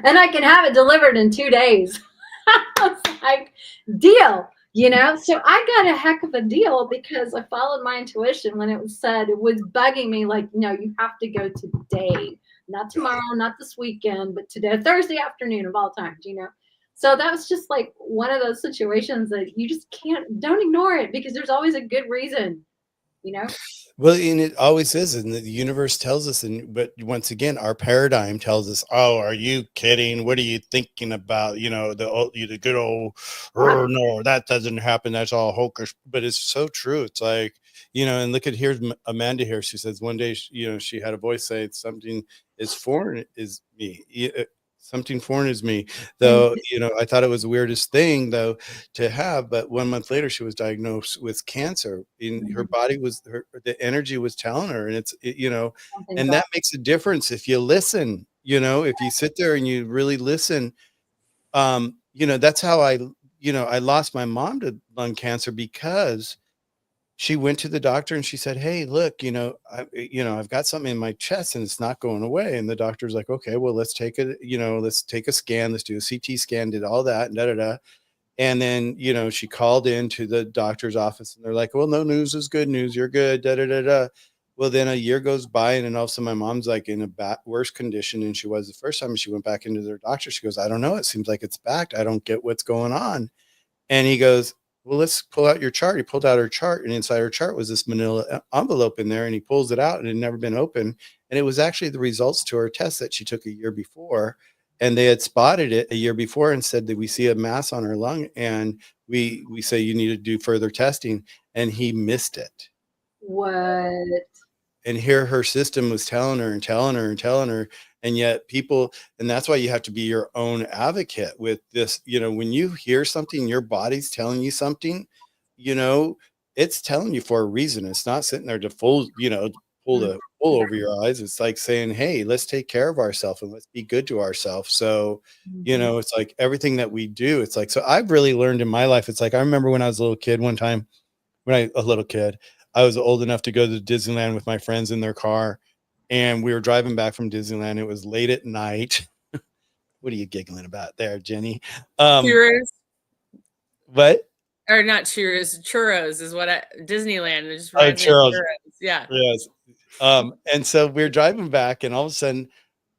And I can have it delivered in 2 days. I was like, deal, you know? So I got a heck of a deal because I followed my intuition when it was said, it was bugging me like, no, you have to go today, not tomorrow, not this weekend, but today, Thursday afternoon of all times, you know? So that was just like one of those situations that you just don't ignore it because there's always a good reason, you know? Well, and it always is, and the universe tells us, and but once again, our paradigm tells us, "Oh, are you kidding? What are you thinking about? You know, the good old, oh, no, that doesn't happen. That's all hocus." But it's so true. It's like, you know, and look at here's Amanda here. She says one day, you know, she had a voice say something is foreign is me. Something foreign is me, though. You know, I thought it was the weirdest thing, though, to have, but 1 month later she was diagnosed with cancer. In her body was the energy was telling her, and you know, Something's and off. that makes a difference if you listen, you know, if you sit there and you really listen. You know, that's how I lost my mom to lung cancer because she went to the doctor and she said, "Hey, look, I've got something in my chest and it's not going away." And the doctor's like, "Okay, well, let's take a scan, let's do a CT scan," did all that, and da da da. And then, she called into the doctor's office and they're like, "Well, no news is good news. You're good." Da da da da. Well, then a year goes by and then all of a sudden my mom's like in a worse condition than she was the first time she went back into their doctor. She goes, "I don't know. It seems like it's back. I don't get what's going on." And he goes, "Well, let's pull out your chart." He pulled out her chart, and inside her chart was this manila envelope in there. And he pulls it out, and it had never been open. And it was actually the results to her test that she took a year before. And they had spotted it a year before and said that we see a mass on her lung, and we say you need to do further testing. And he missed it. What? And here her system was telling her and telling her and telling her, and yet people, and that's why you have to be your own advocate with this. When you hear something, your body's telling you something, you know it's telling you for a reason. It's not sitting there to pull the wool over your eyes. It's like saying, "Hey, let's take care of ourselves and let's be good to ourselves." So it's like everything that we do, it's like, so I've really learned in my life. It's like I remember when I was a little kid, one time a little kid, I was old enough to go to Disneyland with my friends in their car, and we were driving back from Disneyland. It was late at night. What are you giggling about there, Jenny? Churros, What? or not churros? Churros is what Disneyland. It just Oh, reminds me of Charles. churros. Yeah. Yes. And so we're driving back, and all of a sudden,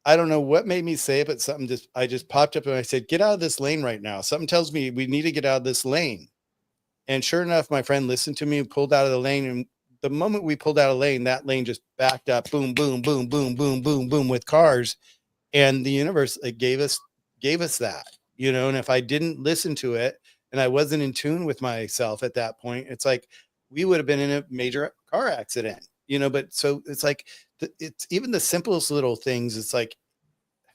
I don't know what made me say it, but I just popped up and I said, "Get out of this lane right now." Something tells me we need to get out of this lane. And sure enough, my friend listened to me and pulled out of the lane. And the moment we pulled out of the lane, that lane just backed up, boom, boom, boom, boom, boom, boom, boom, with cars. And the universe gave us that, and if I didn't listen to it and I wasn't in tune with myself at that point, it's like we would have been in a major car accident, but so it's like it's even the simplest little things. It's like,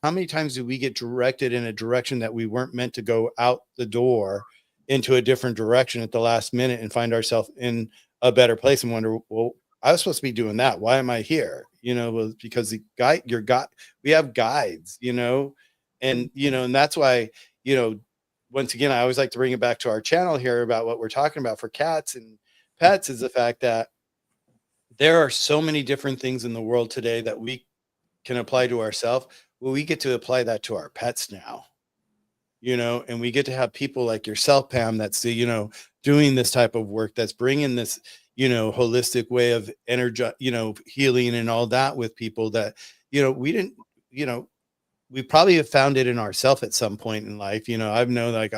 how many times do we get directed in a direction that we weren't meant to go out the door into a different direction at the last minute and find ourselves in a better place and wonder, well, I was supposed to be doing that. Why am I here? Well, because we have guides, and that's why, once again, I always like to bring it back to our channel here about what we're talking about for cats and pets, is the fact that there are so many different things in the world today that we can apply to ourselves. Well, we get to apply that to our pets now, and we get to have people like yourself, Pam, that's doing this type of work, that's bringing this, holistic way of energy, healing and all that with people that, we didn't, we probably have found it in ourselves at some point in life. I've known, like,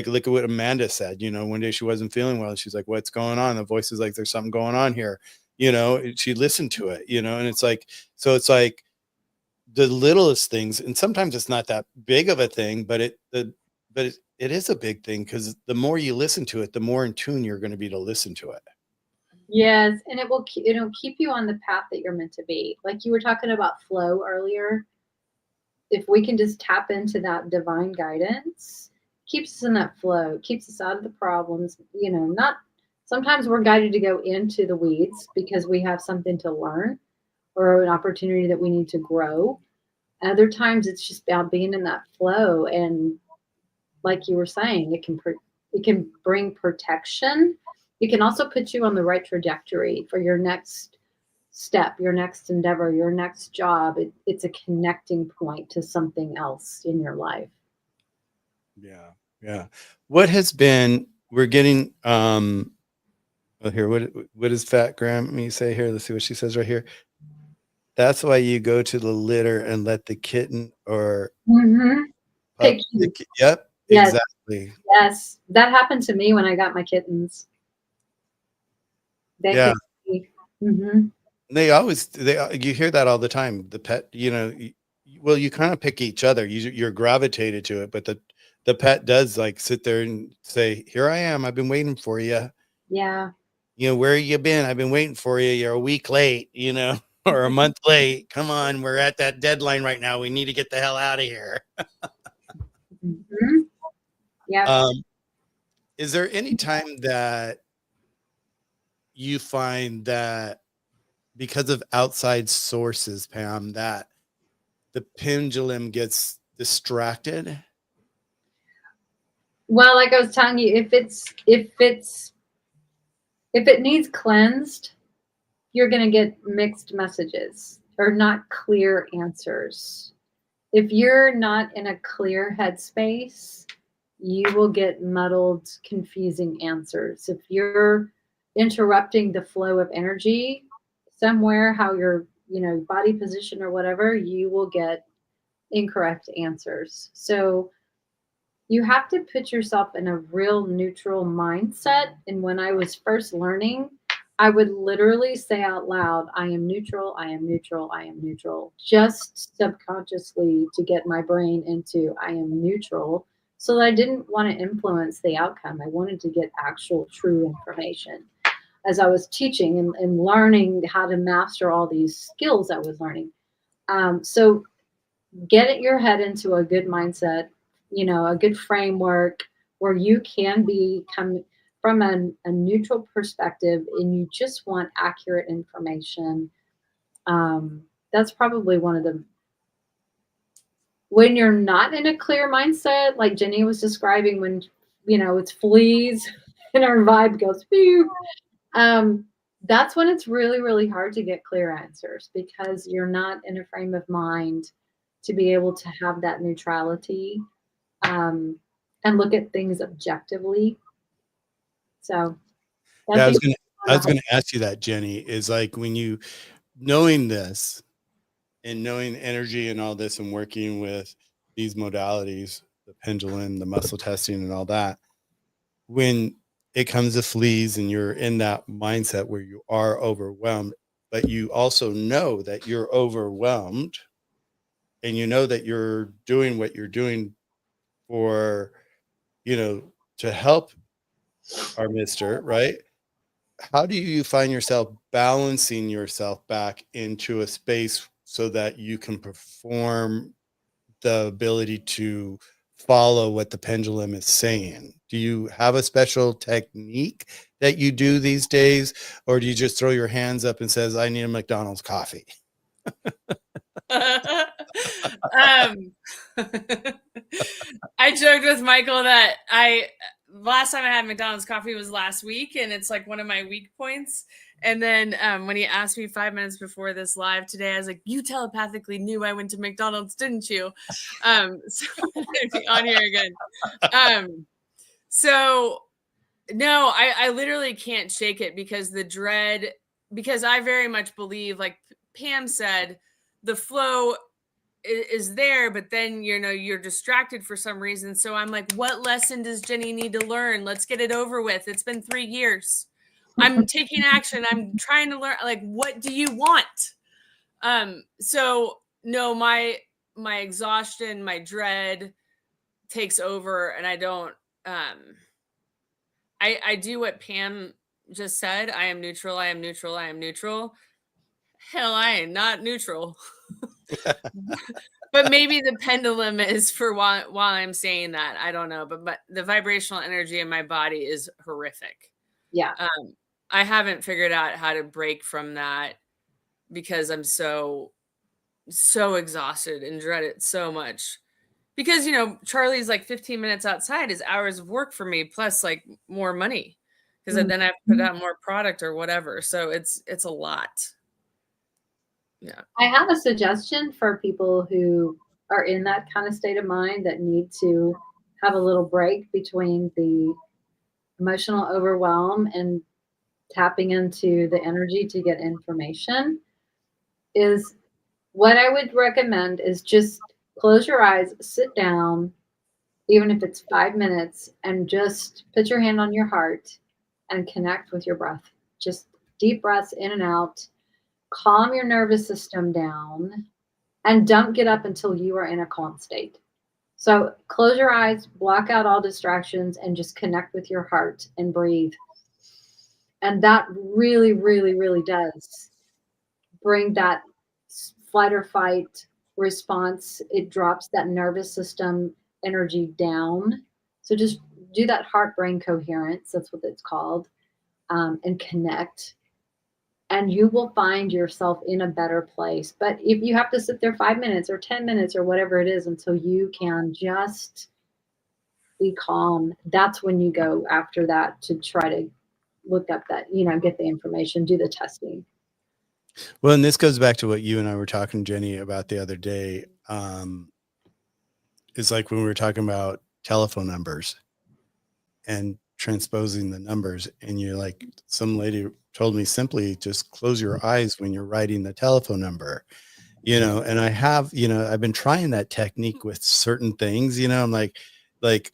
look at what Amanda said, one day she wasn't feeling well. She's like, "What's going on?" The voice is like, "There's something going on here." She listened to it, and it's like, so it's like, the littlest things, and sometimes it's not that big of a thing, but it is a big thing, because the more you listen to it, the more in tune you're going to be to listen to it. Yes, and it'll keep you on the path that you're meant to be. Like you were talking about flow earlier. If we can just tap into that divine guidance, keeps us in that flow, keeps us out of the problems. Not sometimes we're guided to go into the weeds because we have something to learn or an opportunity that we need to grow. Other times it's just about being in that flow, and like you were saying, it can bring protection, It can also put you on the right trajectory for your next step, your next endeavor, your next job. It's a connecting point to something else in your life. Yeah. Yeah. What has been, we're getting, well, here, what does Fat Grammy say here? Let's see what she says right here. That's why you go to the litter and let the kitten or Mm-hmm. pup Pick you. Yep, Yes. exactly. Yes. That happened to me when I got my kittens. They Yeah. picked me. Mm-hmm. You hear that all the time. The pet, well, you kind of pick each other. You're gravitated to it, but the pet does like sit there and say, "Here I am. I've been waiting for you. Yeah. Where you been? I've been waiting for you. You're a week late, or a month late. Come on, we're at that deadline right now. We need to get the hell out of here." Mm-hmm. Yeah. Is there any time that you find that because of outside sources, Pam, that the pendulum gets distracted? Well, like I was telling you, if it needs cleansed, you're going to get mixed messages or not clear answers. If you're not in a clear headspace, you will get muddled, confusing answers. If you're interrupting the flow of energy somewhere, how your body position or whatever, you will get incorrect answers. So you have to put yourself in a real neutral mindset. And when I was first learning, I would literally say out loud, I am neutral, I am neutral, I am neutral, just subconsciously to get my brain into I am neutral so that I didn't want to influence the outcome. I wanted to get actual true information. As I was teaching and learning how to master all these skills I was learning. So get your head into a good mindset, a good framework where you can become from a neutral perspective and you just want accurate information. That's probably one of the, when you're not in a clear mindset, like Jenny was describing, when, it's fleas and our vibe goes, phew, that's when it's really, really hard to get clear answers because you're not in a frame of mind to be able to have that neutrality and look at things objectively. So Yeah, that'd be I was gonna ask you that, Jenny, is like when you knowing this and knowing energy and all this and working with these modalities, the pendulum, the muscle testing and all that, when it comes to fleas and you're in that mindset where you are overwhelmed, but you also know that you're overwhelmed and you know that you're doing what you're doing for, to help our mister, right? How do you find yourself balancing yourself back into a space so that you can perform the ability to follow what the pendulum is saying? Do you have a special technique that you do these days, or do you just throw your hands up and says, "I need a McDonald's coffee"? um, I joked with Michael that last time I had McDonald's coffee was last week, and it's like one of my weak points. And then when he asked me 5 minutes before this live today, I was like, "You telepathically knew I went to McDonald's, didn't you?" So I'd be on here again. So no, I literally can't shake it because the dread, because I very much believe, like Pam said, the flow is there, but then you're distracted for some reason. So I'm like, what lesson does Jenny need to learn? Let's get it over with. It's been 3 years. I'm taking action. I'm trying to learn. Like, what do you want? So no, my exhaustion, my dread takes over, and I don't. I do what Pam just said. I am neutral. I am neutral. I am neutral. Hell, I am not neutral. But maybe the pendulum is for while I'm saying that. I don't know. But the vibrational energy in my body is horrific. Yeah. I haven't figured out how to break from that because I'm so exhausted and dread it so much. Because, Charlie's like 15 minutes outside is hours of work for me, plus like more money. because then I have to put out more product or whatever. So it's a lot. Yeah. I have a suggestion for people who are in that kind of state of mind that need to have a little break between the emotional overwhelm and tapping into the energy to get information. Is what I would recommend is just close your eyes, sit down, even if it's 5 minutes, and just put your hand on your heart and connect with your breath. Just deep breaths in and out. Calm your nervous system down and don't get up until you are in a calm state. So close your eyes, block out all distractions, and just connect with your heart and breathe. And that really, really, really does bring that flight or fight response. It drops that nervous system energy down. So just do that heart brain coherence. That's what it's called. And connect. And you will find yourself in a better place. But if you have to sit there 5 minutes or 10 minutes or whatever it is until you can just be calm, that's when you go after that to try to look up that, get the information, do the testing. Well, and this goes back to what you and I were talking, Jenny, about the other day. It's like when we were talking about telephone numbers and transposing the numbers, and you're like, some lady told me simply, just close your eyes when you're writing the telephone number, and I've been trying that technique with certain things, I'm like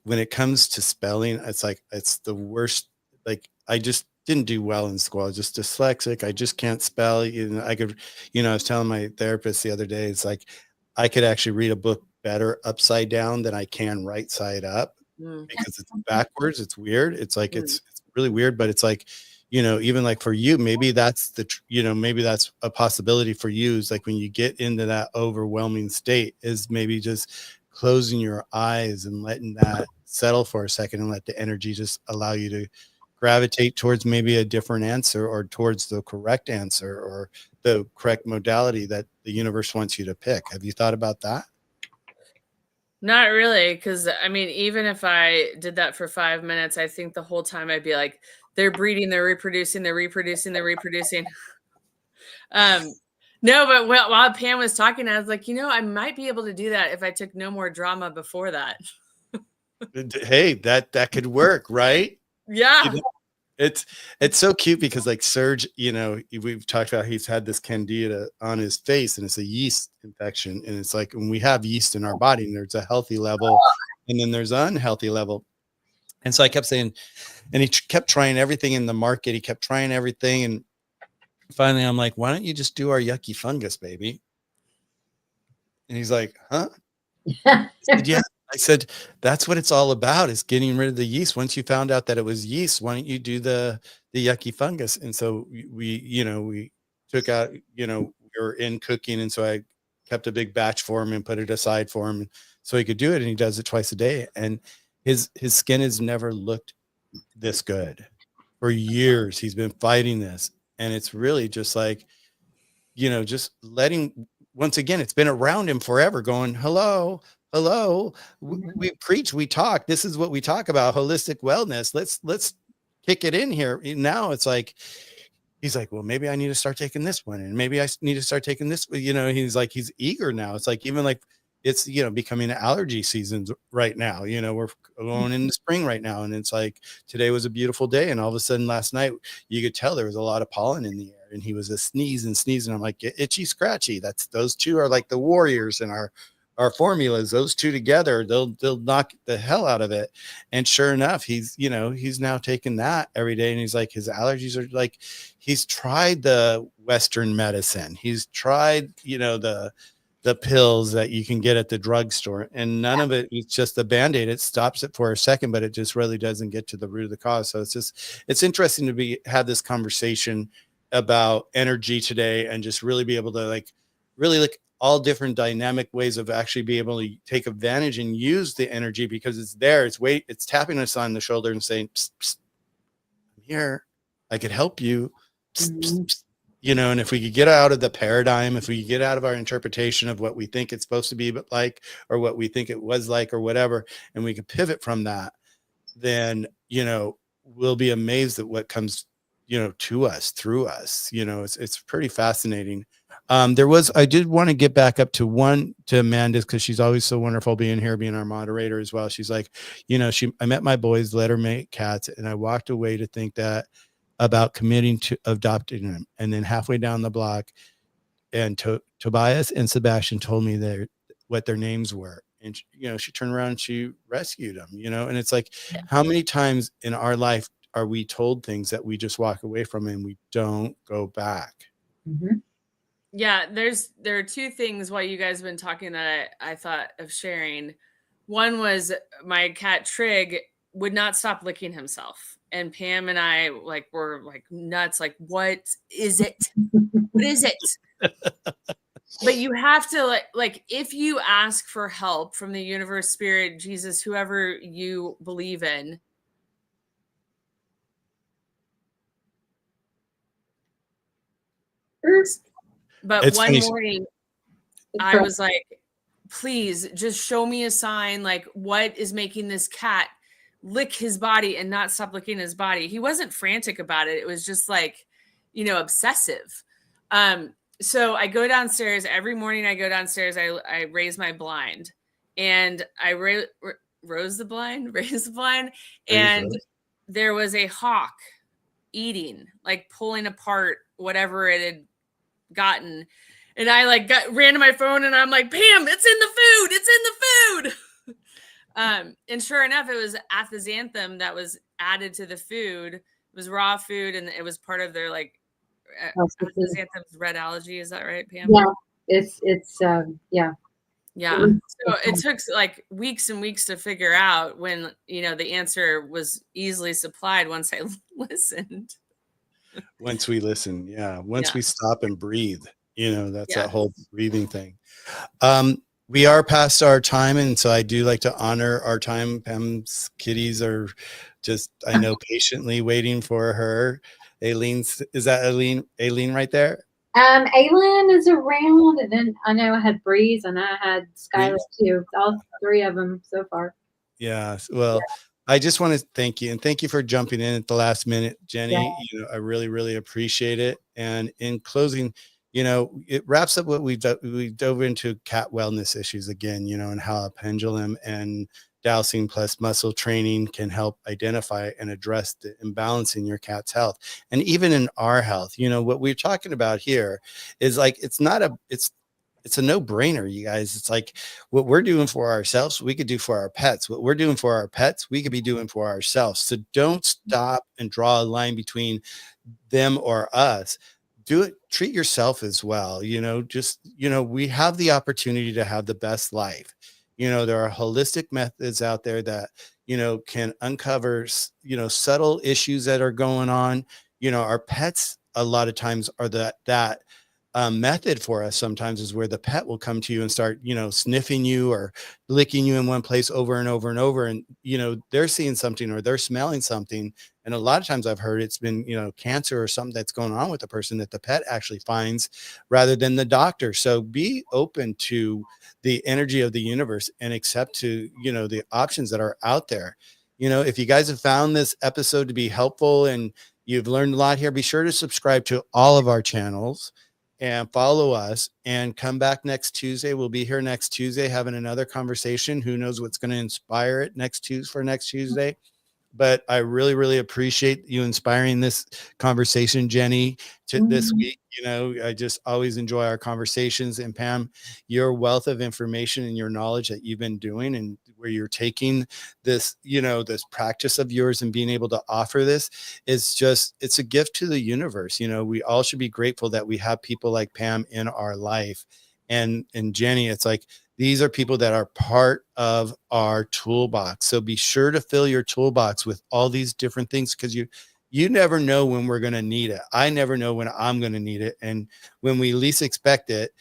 when it comes to spelling, it's the worst. Like, I just didn't do well in school. I was just dyslexic. I just can't spell. I was telling my therapist the other day, it's like, I could actually read a book better upside down than I can right side up, because it's backwards. It's weird. It's like, it's really weird, but it's like, even like for you, maybe that's maybe that's a possibility for you, is like when you get into that overwhelming state, is maybe just closing your eyes and letting that settle for a second and let the energy just allow you to gravitate towards maybe a different answer, or towards the correct answer, or the correct modality that the universe wants you to pick. Have you thought about that? Not really, because I mean, even if I did that for 5 minutes, I think the whole time I'd be like, they're breeding, they're reproducing, they're reproducing, they're reproducing. No, but while Pam was talking, I was like, I might be able to do that if I took no more drama before that. Hey, that could work, right? Yeah. It's so cute because like Serge, we've talked about, he's had this candida on his face, and it's a yeast infection. And it's like, when we have yeast in our body, and there's a healthy level and then there's an unhealthy level. And so I kept saying, and he kept trying everything in the market. He kept trying everything. And finally I'm like, why don't you just do our yucky fungus, baby? And he's like, huh? I said, yeah. I said, that's what it's all about, is getting rid of the yeast. Once you found out that it was yeast, why don't you do the yucky fungus? And so we took out, we were in cooking. And so I kept a big batch for him and put it aside for him so he could do it. And he does it twice a day. And his skin has never looked this good. For years he's been fighting this. And it's really just like, just letting, once again, it's been around him forever, going, hello, we preach, we talk, this is what we talk about, holistic wellness. Let's kick it in here. Now it's like, he's like, well, maybe I need to start taking this one, and maybe I need to start taking this, he's like, he's eager now. It's like, even like, it's, becoming allergy seasons right now. We're going into spring right now. And it's like, today was a beautiful day. And all of a sudden last night, you could tell there was a lot of pollen in the air, and he was a sneezing. I'm like, itchy, scratchy. Those two are like the warriors in our formulas. Those two together, they'll knock the hell out of it. And sure enough, he's now taking that every day. And he's like, his allergies are like, he's tried the Western medicine. He's tried, the pills that you can get at the drugstore, and none of it, it's just a Band-Aid. It stops it for a second, but it just really doesn't get to the root of the cause. So it's interesting to have this conversation about energy today, and just really be able to really look all different dynamic ways of actually be able to take advantage and use the energy, because it's there. It's tapping us on the shoulder and saying, psst, psst, I'm here. I could help you. Psst, psst, psst. And if we could get out of the paradigm, if we could get out of our interpretation of what we think it's supposed to be like, or what we think it was like, or whatever, and we could pivot from that, then, we'll be amazed at what comes, to us, through us. It's pretty fascinating. I did want to get back up to Amanda's, because she's always so wonderful being here, being our moderator as well. She's like, I met my boys, let her make cats, and I walked away to think that about committing to adopting them. And then halfway down the block, and Tobias and Sebastian told me what their names were. And, she turned around and she rescued them, and it's like, how many times in our life are we told things that we just walk away from and we don't go back? Mm-hmm. Yeah, there are two things while you guys have been talking that I thought of sharing. One was my cat Trig would not stop licking himself. And Pam and I were like nuts. Like, what is it? What is it? But you have to like if you ask for help from the universe, spirit, Jesus, whoever you believe in, but It's one funny. morning I was like, please just show me a sign, like what is making this cat lick his body and not stop licking his body. He wasn't frantic about it. It was just like, obsessive. So I go downstairs every morning. I go downstairs. I raise my blind, and I raise the blind, and there was a hawk eating, like pulling apart whatever it had gotten. And I ran to my phone, and I'm like, Pam, it's in the food. It's in the food. And sure enough, it was astaxanthin that was added to the food. It was raw food, and it was part of their astaxanthin's red algae. Is that right, Pam? Yeah, it's yeah. Yeah. So it took weeks and weeks to figure out, when the answer was easily supplied once I listened. Once we listen, we stop and breathe. That's that whole breathing thing. We are past our time, and so I do like to honor our time. Pam's kitties are just, I know, patiently waiting for her. Aileen's, is that Aileen right there? Aileen is around, and then I know I had Breeze, and I had Skylar too. All three of them so far. Yeah. Well, I just want to thank you, and thank you for jumping in at the last minute, Jenny. I really, really appreciate it. And in closing, it wraps up what we dove into cat wellness issues again, and how a pendulum and dowsing plus muscle training can help identify and address the imbalance in your cat's health, and even in our health. What we're talking about here is it's a no-brainer, you guys. It's like, what we're doing for ourselves, we could do for our pets. What we're doing for our pets, we could be doing for ourselves. So don't stop and draw a line between them or us. Do it, treat yourself as well. We have the opportunity to have the best life. There are holistic methods out there that, can uncover, subtle issues that are going on. Our pets a lot of times are that method for us. Sometimes is where the pet will come to you and start, sniffing you or licking you in one place over and over and over. And, they're seeing something or they're smelling something. And a lot of times I've heard it's been, cancer or something that's going on with the person that the pet actually finds rather than the doctor. So be open to the energy of the universe and accept to, the options that are out there. If you guys have found this episode to be helpful and you've learned a lot here, be sure to subscribe to all of our channels and follow us, and come back next Tuesday. We'll be here next Tuesday having another conversation. Who knows what's going to inspire it next Tuesday. But I really, really appreciate you inspiring this conversation, Jenny, this week. I just always enjoy our conversations. And Pam, your wealth of information and your knowledge that you've been doing, and where you're taking this, this practice of yours and being able to offer this, is just, it's a gift to the universe. We all should be grateful that we have people like Pam in our life. And Jenny, it's like, these are people that are part of our toolbox. So be sure to fill your toolbox with all these different things, because you never know when we're going to need it. I never know when I'm going to need it. And when we least expect it,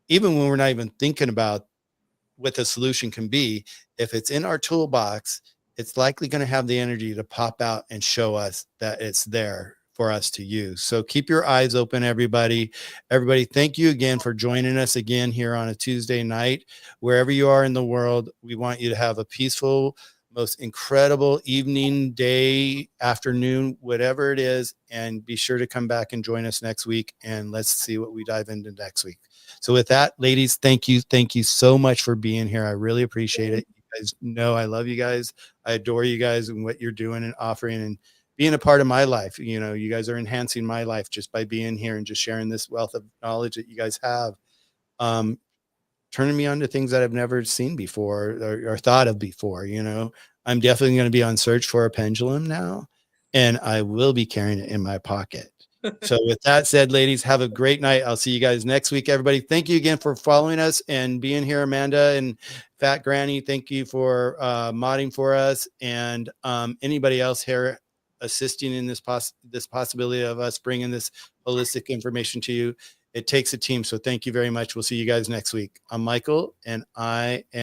even when we're not even thinking about what the solution can be, if it's in our toolbox, it's likely going to have the energy to pop out and show us that it's there for us to use. So keep your eyes open, everybody. Thank you again for joining us again here on a Tuesday night. Wherever you are in the world, we want you to have a peaceful most incredible evening, day, afternoon, whatever it is. And be sure to come back and join us next week. And let's see what we dive into next week. So with that, ladies, thank you. Thank you so much for being here. I really appreciate it. You guys know I love you guys. I adore you guys and what you're doing and offering and being a part of my life. You know, you guys are enhancing my life just by being here and just sharing this wealth of knowledge that you guys have. Turning me on to things that I've never seen before or thought of before. You know, I'm definitely going to be on search for a pendulum now, and I will be carrying it in my pocket. So with that said, ladies, have a great night. I'll see you guys next week, everybody. Thank you again for following us and being here, Amanda and Fat Granny. Thank you for modding for us, and anybody else here assisting in this possibility of us bringing this holistic information to you. It takes a team. So thank you very much. We'll see you guys next week. I'm Michael, and I am